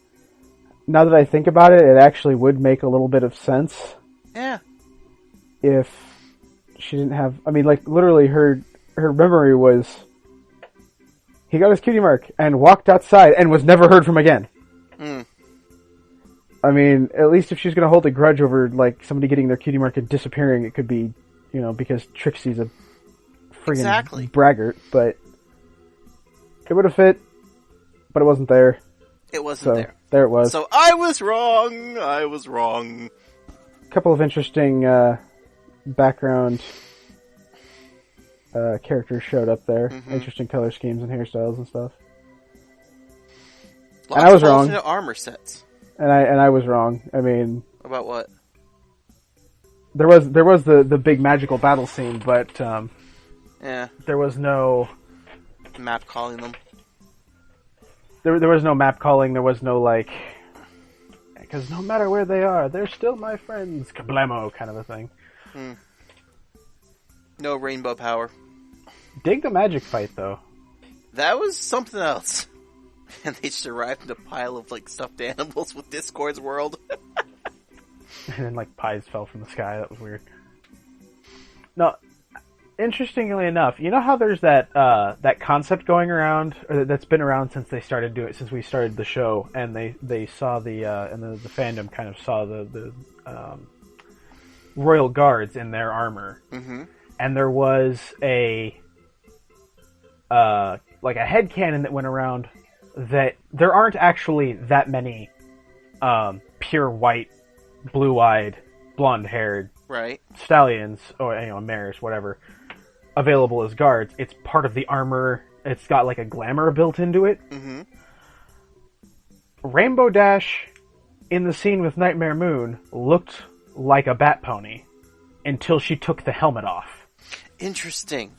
now that I think about it, it actually would make a little bit of sense. Yeah. If she didn't have, I mean, literally her memory was, he got his cutie mark and walked outside and was never heard from again. Mm. I mean, at least if she's going to hold a grudge over somebody getting their cutie mark and disappearing, it could be, because Trixie's a friggin' braggart, but it would have fit, but it wasn't there. It wasn't there. There it was. So I was wrong. A couple of interesting background characters showed up there. Mm-hmm. Interesting color schemes and hairstyles and stuff. Lots and I was of wrong. Alternate armor sets. And I was wrong. I mean, about what? There was the big magical battle scene, but yeah, there was no map calling them. There was no map calling. There was no like, because no matter where they are, they're still my friends. Kablamo kind of a thing. No rainbow power. Dig the magic fight though. That was something else. And they just arrived in a pile of like stuffed animals with Discord's world. And then like pies fell from the sky. That was weird. No, interestingly enough, you know how there's that that concept going around, or that's been around since they started doing it, since we started the show, and they saw the and the fandom kind of saw the royal guards in their armor, and there was a like a headcanon that went around that there aren't actually that many pure white, blue-eyed, blonde-haired stallions, or mares, whatever, available as guards. It's part of the armor. It's got like a glamour built into it. Rainbow Dash in the scene with Nightmare Moon looked like a bat pony until she took the helmet off. Interesting.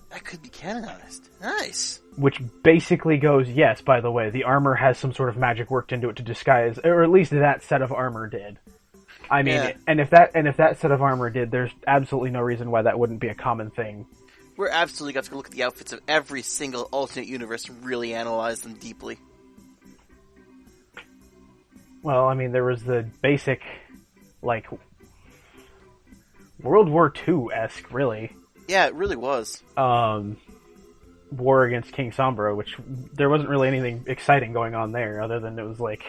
That could be canonized. Nice. Which basically goes, yes, by the way, the armor has some sort of magic worked into it to disguise, or at least that set of armor did. I mean, and if that set of armor did, there's absolutely no reason why that wouldn't be a common thing. We're absolutely got to look at the outfits of every single alternate universe and really analyze them deeply. Well, I mean, there was the basic, like, World War II-esque, really. Yeah, it really was. War against King Sombra, which there wasn't really anything exciting going on there, other than it was like...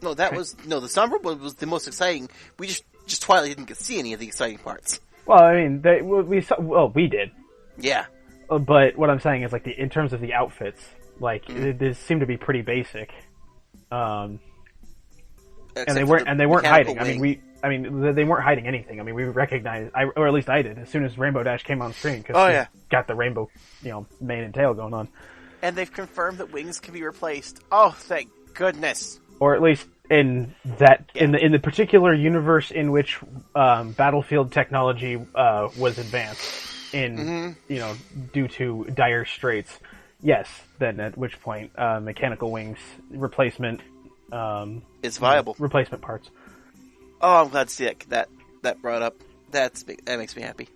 No, the Sombra one was the most exciting. We just Twilight didn't get to see any of the exciting parts. Well, I mean, we did. Yeah. But what I'm saying is, like, in terms of the outfits, like, they seemed to be pretty basic. And they weren't hiding. Wing. They weren't hiding anything. I mean, we recognized, or at least I did, as soon as Rainbow Dash came on screen, because got the rainbow, mane and tail going on. And they've confirmed that wings can be replaced. Oh, thank goodness! Or at least in that, in the particular universe in which battlefield technology was advanced in, due to dire straits. Yes, then at which point mechanical wings replacement is viable. Replacement parts. Oh, I'm glad to see that brought up. That makes me happy.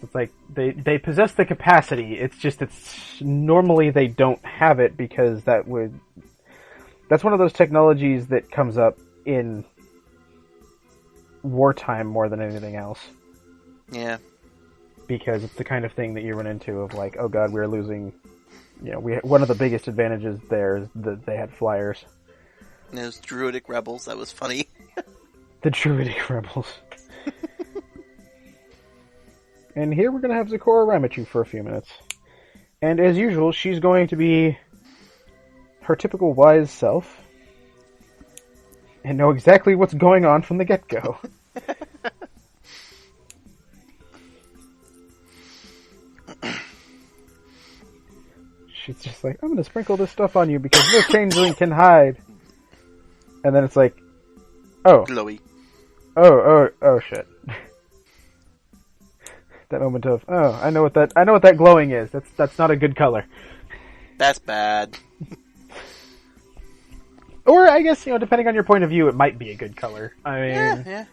It's like they possess the capacity. It's just normally they don't have it because that's one of those technologies that comes up in wartime more than anything else. Yeah. Because it's the kind of thing that you run into of like, oh god, we're losing. One of the biggest advantages there is that they had flyers. And those druidic rebels, that was funny. The druidic rebels. And here we're going to have Zecora Raichu for a few minutes. And as usual, she's going to be her typical wise self. And know exactly what's going on from the get-go. She's just like, I'm going to sprinkle this stuff on you because no changeling can hide. And then it's like, oh. Glowy. Oh, shit. That moment of, I know what that glowing is. That's not a good color. That's bad. Or, I guess, depending on your point of view, it might be a good color. I mean... Yeah.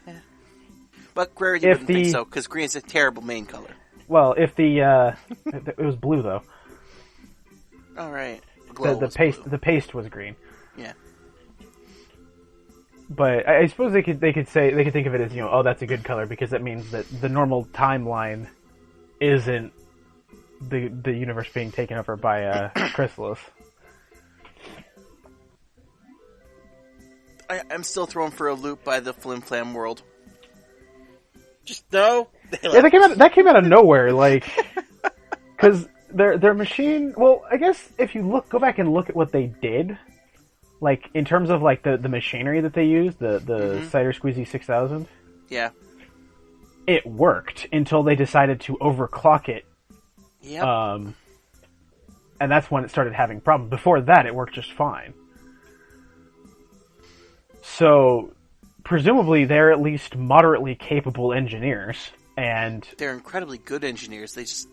But Rarity wouldn't think so, because green is a terrible main color. Well, if it was blue, though. Alright. The paste was green. Yeah. But I suppose they could think of it as, that's a good color, because that means that the normal timeline isn't the universe being taken over by Chrysalis. I'm still thrown for a loop by the Flim Flam world. Just no. Yeah, that came out of nowhere, like, because their machine. Well, I guess if you go back and look at what they did, like in terms of like the machinery that they used, the Cider Squeezy 6000. Yeah. It worked until they decided to overclock it. Yeah. And that's when it started having problems. Before that, it worked just fine. So, presumably, they're at least moderately capable engineers. And they're incredibly good engineers. They just,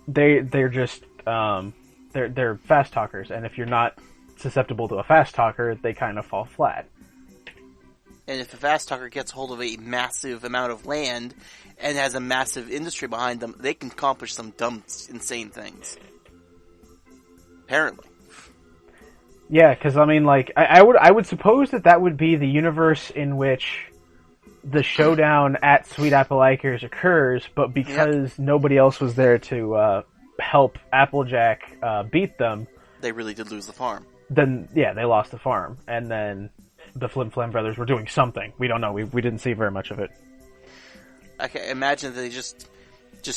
they're just they're fast talkers, and if you're not susceptible to a fast talker, they kind of fall flat. And if a fast talker gets hold of a massive amount of land and has a massive industry behind them, they can accomplish some dumb, insane things. Apparently. Yeah, because I mean, like, I would suppose that would be the universe in which the showdown at Sweet Apple Acres occurs, but because nobody else was there to help Applejack beat them, they really did lose the farm. Then, yeah, they lost the farm, and then the Flim Flam brothers were doing something. We don't know. We didn't see very much of it. I can imagine that they just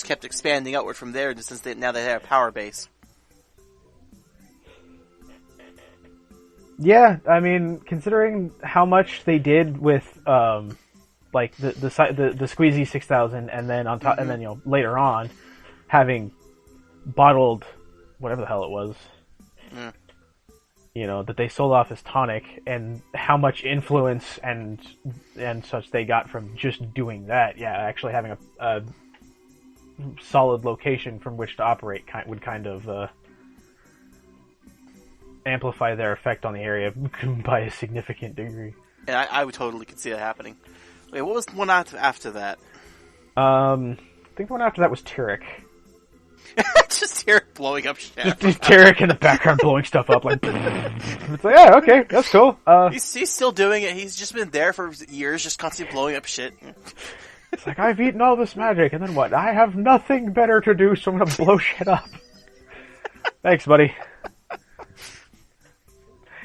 kept expanding outward from there, since now they have a power base. Yeah, I mean, considering how much they did with like the Squeezy 6000, and then on top, and then later on having bottled whatever the hell it was, that they sold off as tonic, and how much influence and such they got from just doing that. Yeah, actually having a solid location from which to operate would kind of amplify their effect on the area by a significant degree. And I would totally could see that happening. Wait, what was the one after that? I think the one after that was Tyrek. Just Tyrek blowing up shit. Just Tyrek in the background blowing stuff up. Like, it's like, yeah, okay, that's cool. He's still doing it. He's just been there for years, just constantly blowing up shit. It's like, I've eaten all this magic, and then what? I have nothing better to do, so I'm gonna blow shit up. Thanks, buddy.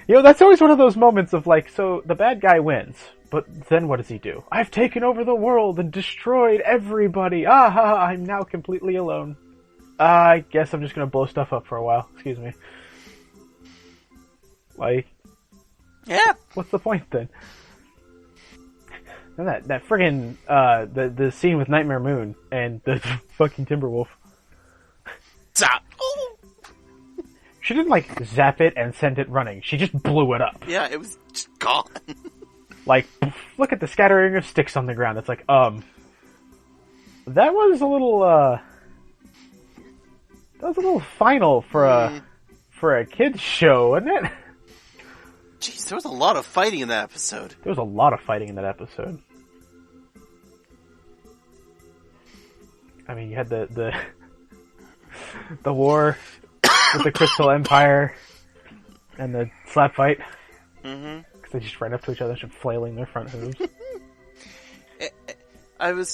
That's always one of those moments of like, so the bad guy wins, but then what does he do? I've taken over the world and destroyed everybody. I'm now completely alone. I guess I'm just gonna blow stuff up for a while. Excuse me. Like, yeah. What's the point then? And that friggin' the scene with Nightmare Moon and the fucking Timberwolf. Stop. She didn't, like, zap it and send it running. She just blew it up. Yeah, it was just gone. Like, look at the scattering of sticks on the ground. It's like, that was a little, that was a little final for a kid's show, wasn't it? Jeez, there was a lot of fighting in that episode. There was a lot of fighting in that episode. I mean, you had the war with the Crystal Empire and the slap fight. Because they just ran up to each other and flailing their front hooves. I'm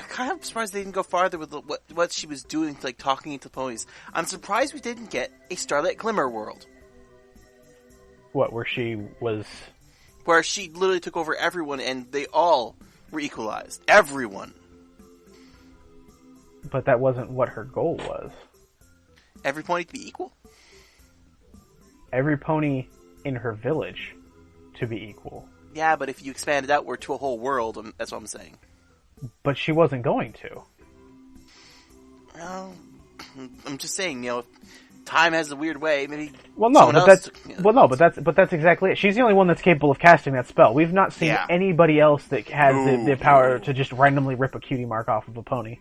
kind of surprised they didn't go farther with what she was doing, like talking to ponies. I'm surprised we didn't get a Starlight Glimmer world. What, where she was... Where she literally took over everyone and they all were equalized. Everyone. But that wasn't what her goal was. Every pony to be equal? Every pony in her village to be equal. Yeah, but if you expand it outward to a whole world, that's what I'm saying. But she wasn't going to. Well, I'm just saying, time has a weird way. Maybe. Well, no, but that's exactly it. She's the only one that's capable of casting that spell. We've not seen anybody else that has the power to just randomly rip a cutie mark off of a pony.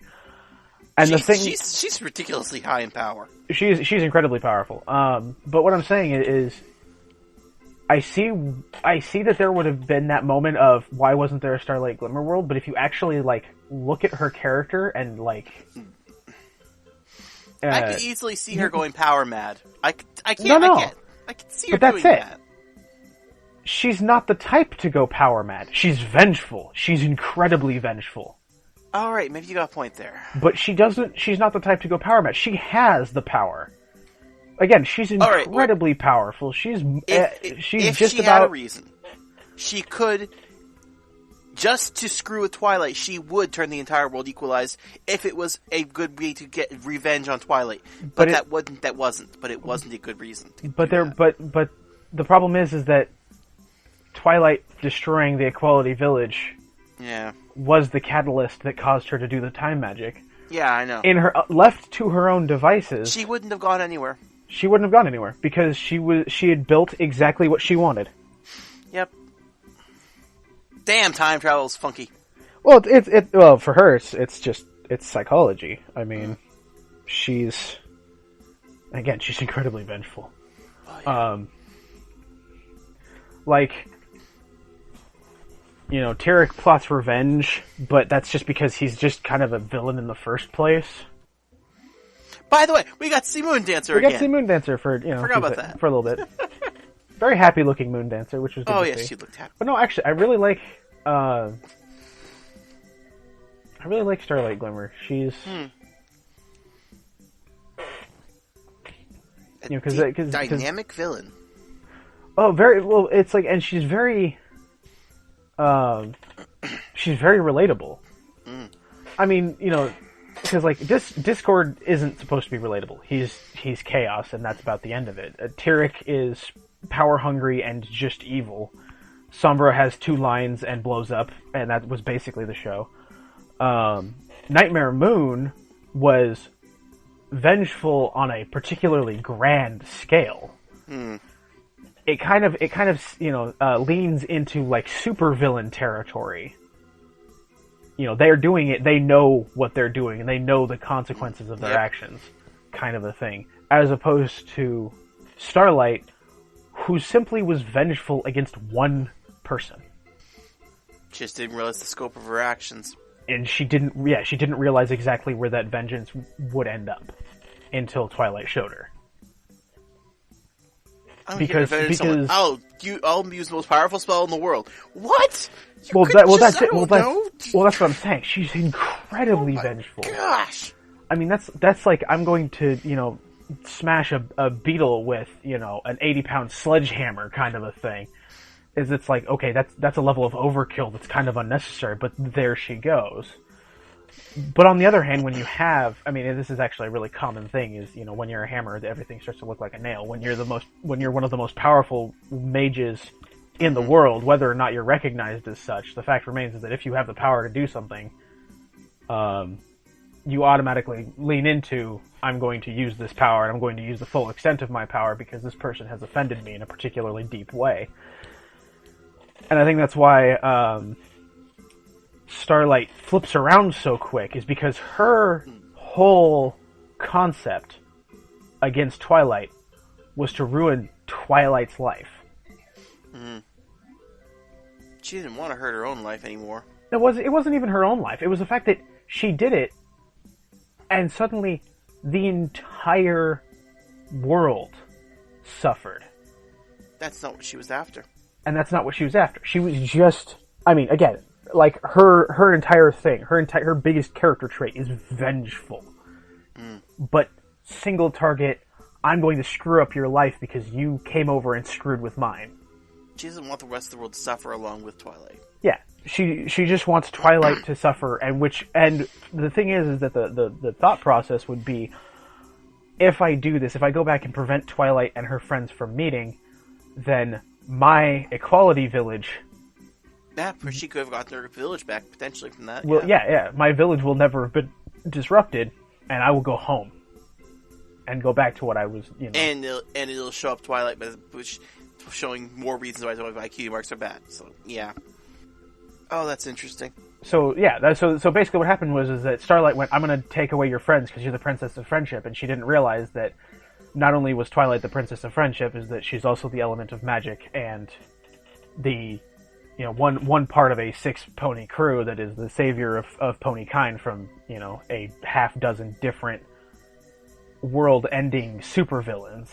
And she's ridiculously high in power. She's incredibly powerful. But what I'm saying is, I see that there would have been that moment of why wasn't there a Starlight Glimmer world? But if you actually look at her character and I could easily see her going power mad. I can see her doing that. She's not the type to go power mad. She's vengeful. She's incredibly vengeful. Alright, maybe you got a point there. But she's not the type to go power mad. She has the power. Again, she's incredibly powerful. If she had a reason, she could, just to screw with Twilight, she would turn the entire world equalized if it was a good way to get revenge on Twilight. But it wasn't a good reason. But the problem is that Twilight destroying the Equality Village was the catalyst that caused her to do the time magic. Yeah, I know. In her left to her own devices, she wouldn't have gone anywhere. She wouldn't have gone anywhere because she had built exactly what she wanted. Yep. Damn, time travel is funky. Well, well, for her, it's psychology. I mean, she's incredibly vengeful. Oh, yeah. Tarek plots revenge, but that's just because he's just kind of a villain in the first place. By the way, we got to see Moondancer again. We got to see Moondancer for, Forgot about that. For a little bit. Very happy-looking Moondancer, which was good to see. She looked happy. But no, actually, I really like Starlight Glimmer. She's... dynamic villain. Oh, very well. It's like, and she's very relatable. I mean, because like Discord isn't supposed to be relatable. He's chaos, and that's about the end of it. Tyrek is power hungry and just evil. Sombra has 2 lines and blows up, and that was basically the show. Nightmare Moon was vengeful on a particularly grand scale. It kind of leans into like supervillain territory. They're doing it, they know what they're doing, and they know the consequences of their actions, kind of a thing. As opposed to Starlight, who simply was vengeful against one person. Just didn't realize the scope of her actions. And she didn't realize exactly where that vengeance would end up until Twilight showed her. I'll use the most powerful spell in the world. What? That's what I'm saying. She's incredibly vengeful. Gosh. I mean, that's like I'm going to smash a beetle with an 80-pound sledgehammer kind of a thing. It's like, okay, that's a level of overkill that's kind of unnecessary, but there she goes. But on the other hand, when you have, I mean, this is actually a really common thing, is when you're a hammer, everything starts to look like a nail. When you're one of the most powerful mages in the world, whether or not you're recognized as such, the fact remains is that if you have the power to do something, you automatically lean into, I'm going to use this power, and I'm going to use the full extent of my power because this person has offended me in a particularly deep way. And I think that's why Starlight flips around so quick, is because her whole concept against Twilight was to ruin Twilight's life. She didn't want to hurt her own life anymore. It wasn't even her own life. It was the fact that she did it, and suddenly the entire world suffered. That's not what she was after. And that's not what she was after. She was just, I mean, again, like her entire thing, her biggest character trait is vengeful. But single target, I'm going to screw up your life because you came over and screwed with mine. She doesn't want the rest of the world to suffer along with Twilight. Yeah, she just wants Twilight to suffer, and the thing is that the thought process would be, if I do this, if I go back and prevent Twilight and her friends from meeting, then my equality village... Yeah, she could have gotten her village back, potentially, from that. Well, yeah. My village will never have been disrupted, and I will go home. And go back to what I was, And it'll show up Twilight, which showing more reasons why Cutie marks are bad. So, yeah. Oh, that's interesting. So, yeah, so basically what happened was that Starlight went, I'm going to take away your friends because you're the Princess of Friendship, and she didn't realize that not only was Twilight the Princess of Friendship, is that she's also the element of magic, and the, one part of a 6-pony crew that is the savior of pony kind from, a half dozen different world-ending supervillains.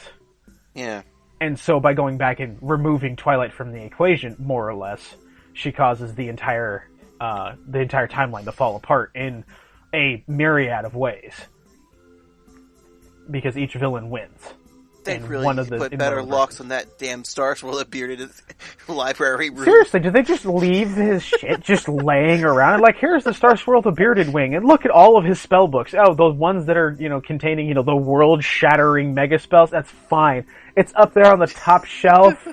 Yeah. And so by going back and removing Twilight from the equation, more or less, she causes the entire timeline to fall apart in a myriad of ways. Because each villain wins. They really put better locks on that damn Star Swirl appeared in his library room. Seriously, did they just leave his shit just laying around? Like, here's the Star Swirl, the Bearded Wing, and look at all of his spell books. Oh, those ones that are, containing, the world-shattering mega spells, that's fine. It's up there on the top shelf.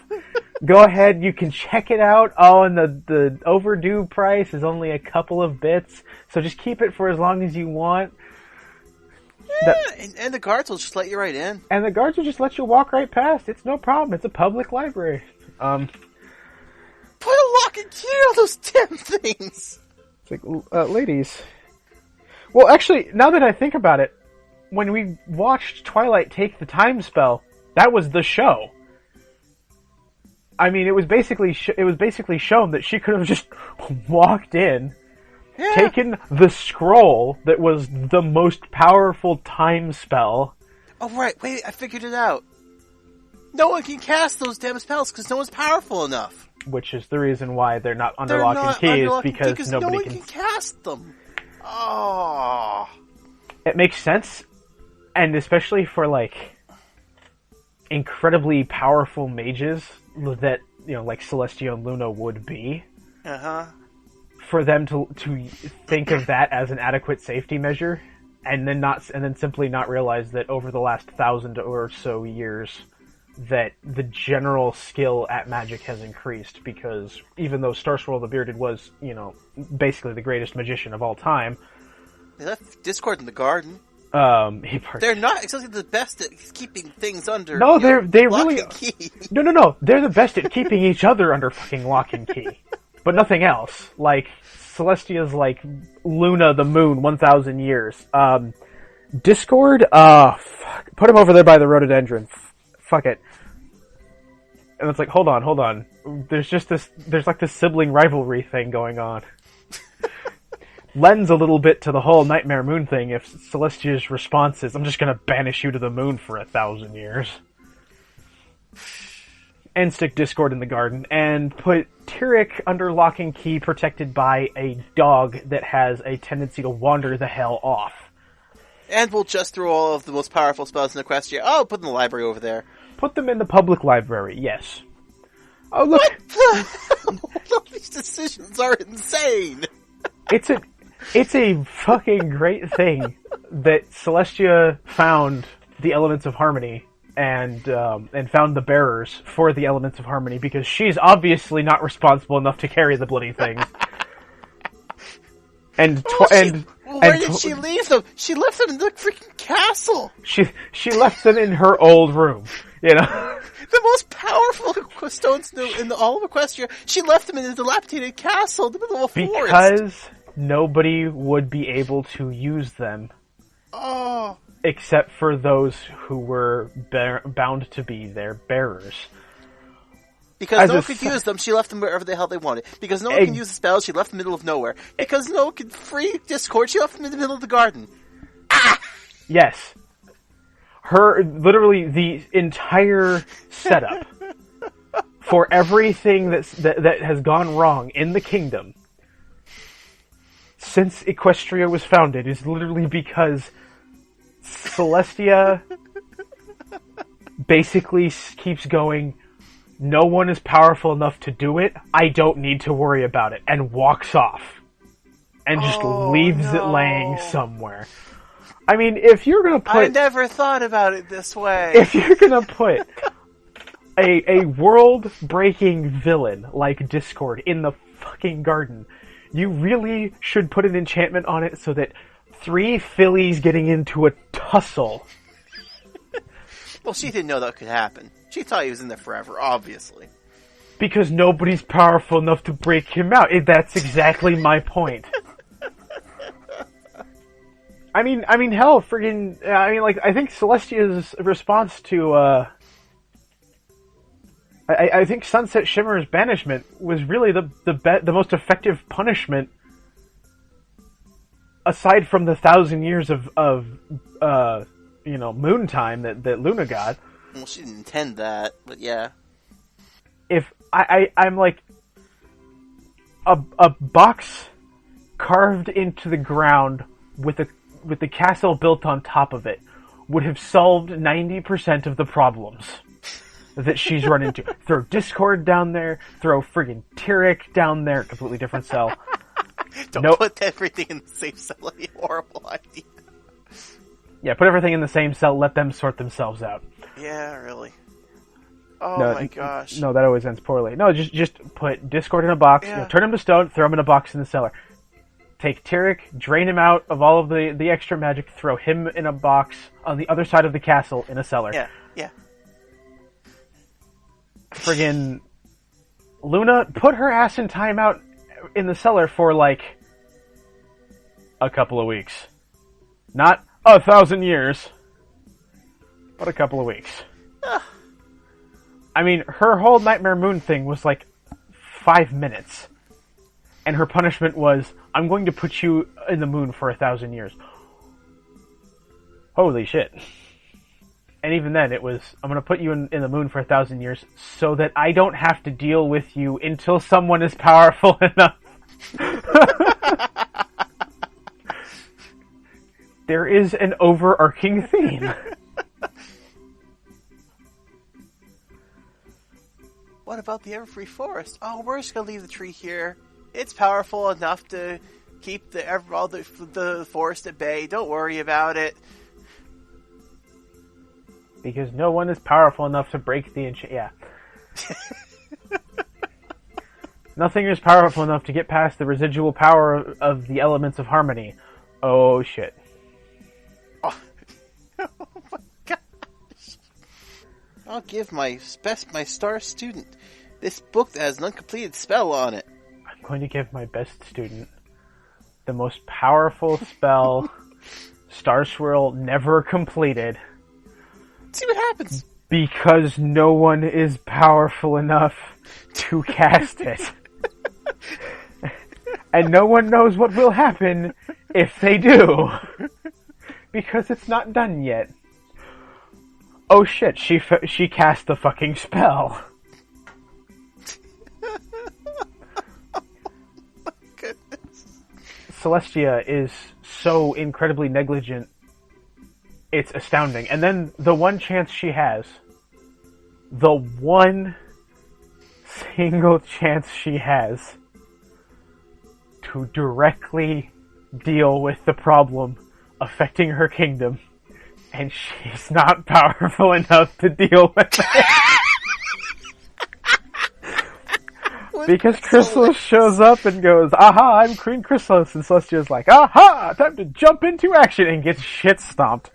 Go ahead, you can check it out. Oh, and the overdue price is only a couple of bits, so just keep it for as long as you want. Yeah, and the guards will just let you right in. And the guards will just let you walk right past. It's no problem. It's a public library. Put a lock and key on those damn things! It's like, ladies. Well, actually, now that I think about it, when we watched Twilight take the time spell, that was the show. I mean, it was basically shown that she could have just walked in, taken the scroll that was the most powerful time spell. Oh, right. Wait, I figured it out. No one can cast those damn spells because no one's powerful enough. Which is the reason why they're not under lock and key, is because nobody no one can cast them. Oh. It makes sense, and especially for, like, incredibly powerful mages that, you know, like Celestia and Luna would be. Uh-huh. For them to think of that as an adequate safety measure, and then simply not realize that over the last 1,000 or so years that the general skill at magic has increased, because even though Starswirl the Bearded was, you know, basically the greatest magician of all time, they left Discord in the garden. They're not exactly the best at keeping things under. No, they lock really. And key. No. They're the best at keeping each other under fucking lock and key, but nothing else. Like Celestia's like Luna the Moon, 1,000 years. Discord. Fuck. Put him over there by the rhododendron. Fuck it. And it's like, hold on. There's like this sibling rivalry thing going on. Lends a little bit to the whole Nightmare Moon thing if Celestia's response is, I'm just gonna banish you to the moon for 1,000 years. And stick Discord in the garden, and put Tyrek under lock and key protected by a dog that has a tendency to wander the hell off. And we'll just throw all of the most powerful spells in Equestria. Oh, put them in the library over there. Put them in the public library, yes. Oh, look! All these decisions are insane! It's a fucking great thing that Celestia found the elements of harmony and found the bearers for the elements of harmony, because she's obviously not responsible enough to carry the bloody things. Where did she leave them? She left them in the freaking castle. She left them in her old room, you know. The most powerful stones in all of Equestria. She left them in a dilapidated castle in the middle of a forest. Because nobody would be able to use them. Oh. Except for those who were bound to be their bearers. Because no one could use them, she left them wherever the hell they wanted. Because no one can use the spells, she left them in the middle of nowhere. Because no one could free Discord, she left them in the middle of the garden. Ah! Yes. Literally, the entire setup for everything that has gone wrong in the kingdom since Equestria was founded is literally because Celestia basically keeps going, no one is powerful enough to do it, I don't need to worry about it, and walks off. And just leaves it laying somewhere. I mean, if you're gonna put... I never thought about it this way. If you're gonna put a world-breaking villain like Discord in the fucking garden, you really should put an enchantment on it so that 3 fillies getting into a tussle. Well, she didn't know that could happen. She thought he was in there forever, obviously. Because nobody's powerful enough to break him out. That's exactly my point. I mean, hell, friggin', I think Celestia's response to, I think Sunset Shimmer's banishment was really the most effective punishment, aside from the 1,000 years of moon time that Luna got. Well, she didn't intend that, but yeah. If I'm like a box carved into the ground with the castle built on top of it would have solved 90% of the problems that she's run into. Throw Discord down there, throw friggin' Tyrek down there, completely different cell. Don't put everything in the same cell, that'd be a horrible idea. Yeah, put everything in the same cell, let them sort themselves out. Yeah, really. Oh my gosh. No, that always ends poorly. No, just put Discord in a box, turn him to stone, throw him in a box in the cellar. Take Tyrek, drain him out of all of the extra magic, throw him in a box on the other side of the castle in a cellar. Yeah. Friggin' Luna, put her ass in timeout in the cellar for, like, a couple of weeks. Not 1,000 years, but a couple of weeks. I mean, her whole Nightmare Moon thing was like 5 minutes. And her punishment was, I'm going to put you in the moon for 1,000 years. Holy shit. And even then, it was, I'm going to put you in the moon for 1,000 years so that I don't have to deal with you until someone is powerful enough. There is an overarching theme. What about the Everfree Forest? Oh, we're just going to leave the tree here. It's powerful enough to keep all the forest at bay. Don't worry about it. Because no one is powerful enough to break the yeah. Nothing is powerful enough to get past the residual power of the elements of harmony. Oh shit. Oh my gosh. I'll give my star student this book that has an uncompleted spell on it. I'm going to give my best student the most powerful spell Star Swirl never completed. See what happens. Because no one is powerful enough to cast it. And no one knows what will happen if they do. Because it's not done yet. Oh shit, she cast the fucking spell. Oh my goodness. Celestia is so incredibly negligent. It's astounding. And then the one chance she has, the one single chance she has to directly deal with the problem affecting her kingdom, and she's not powerful enough to deal with it. Because Chrysalis shows up and goes, aha, I'm Queen Chrysalis, and Celestia's like, aha, time to jump into action, and gets shit stomped.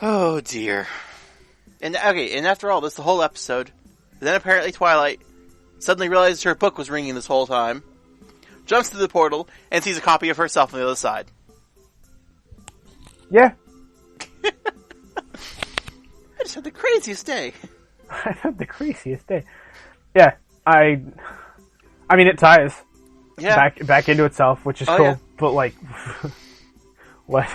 Oh dear. And after all this, the whole episode, then apparently Twilight suddenly realizes her book was ringing this whole time, jumps through the portal, and sees a copy of herself on the other side. Yeah. I just had the craziest day. I had the craziest day. Yeah, I mean, it ties back into itself, which is cool. Yeah. But like, what?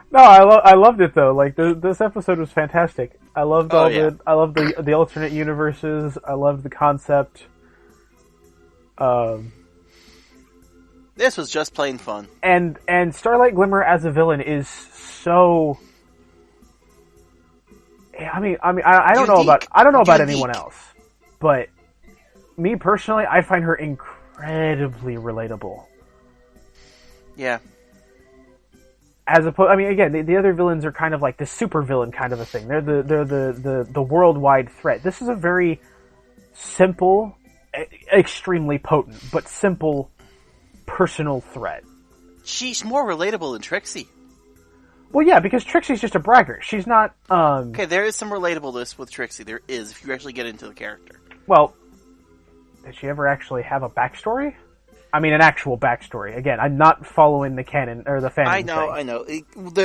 No, I loved it though. Like this episode was fantastic. I loved the alternate universes. I loved the concept. This was just plain fun. And Starlight Glimmer as a villain is so. I don't know about anyone else, but me personally, I find her incredibly relatable. Yeah. As opposed, I mean, again, the other villains are kind of like the super villain kind of a thing. They're the worldwide threat. This is a very simple, extremely potent, but simple, personal threat. She's more relatable than Trixie. Well, yeah, because Trixie's just a braggart. She's not, Okay, there is some relatability with Trixie. There is, if you actually get into the character. Well, did she ever actually have a backstory? I mean, an actual backstory. Again, I'm not following the canon, or the fandom I know.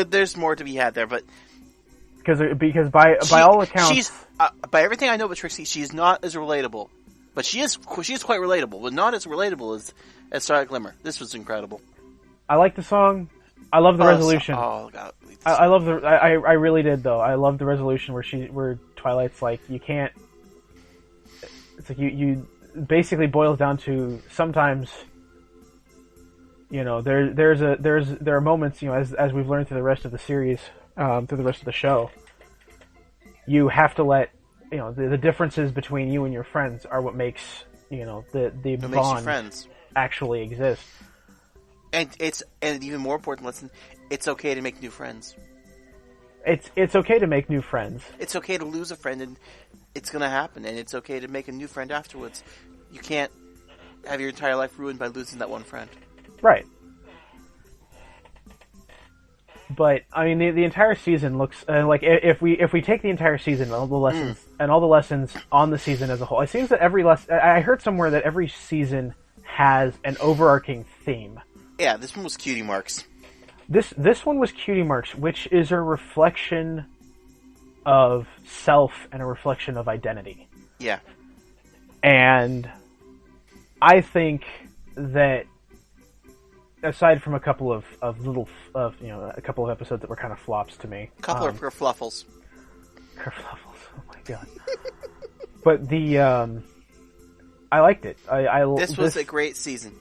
There's more to be had there, but... Because by all accounts... by everything I know about Trixie, she's not as relatable. But she is quite relatable, but not as relatable as Starlight Glimmer. This was incredible. I like the song. I love the resolution. God. I love the. I really did though. I love the resolution where Twilight's like, you can't. It's like you basically boils down to sometimes. You know, there are moments, you know, as we've learned through the rest of the series, through the rest of the show. You have to let, you know, the differences between you and your friends are what makes, you know, the bond friends actually exist. And an even more important lesson, it's okay to make new friends. It's okay to make new friends. It's okay to lose a friend, and it's gonna happen, and it's okay to make a new friend afterwards. You can't have your entire life ruined by losing that one friend. Right. but I mean the entire season looks like if we take the entire season, all the lessons and all the lessons on the season as a whole, it seems that every lesson. I heard somewhere that every season has an overarching theme. Yeah, this one was Cutie Marks. This one was Cutie Marks, which is a reflection of self and a reflection of identity. Yeah. And I think that aside from a couple of a couple of episodes that were kind of flops to me. A couple of kerfluffles. Kerfluffles, oh my god. But I liked it. This was a great season.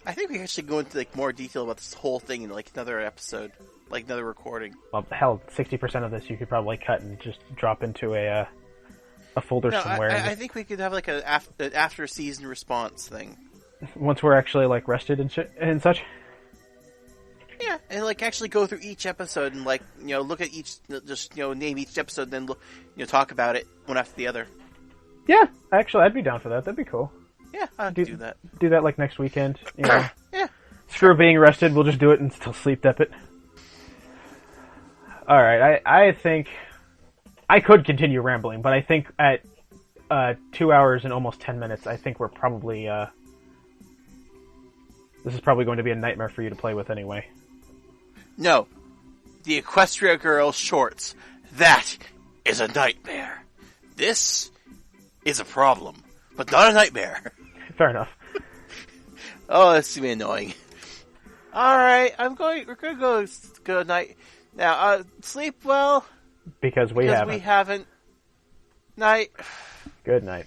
I think we actually go into more detail about this whole thing in another episode, another recording. Well, hell, 60% of this you could probably cut and just drop into a folder somewhere. I think we could have an after season response thing. Once we're actually rested and such. Yeah, and actually go through each episode and look at each, just name each episode, and then talk about it one after the other. Yeah, actually, I'd be down for that. That'd be cool. Yeah, I'd do that. Do that next weekend. Yeah. Screw being rested. We'll just do it and still sleep dep it. All right, I think I could continue rambling, but I think at 2 hours and almost 10 minutes, I think we're probably this is probably going to be a nightmare for you to play with anyway. No, the Equestria Girl shorts. That is a nightmare. This is a problem, but not a nightmare. Fair enough. Oh, that's gonna be annoying. All right, we're gonna go good night now. Sleep well because we haven't. Night. Good night.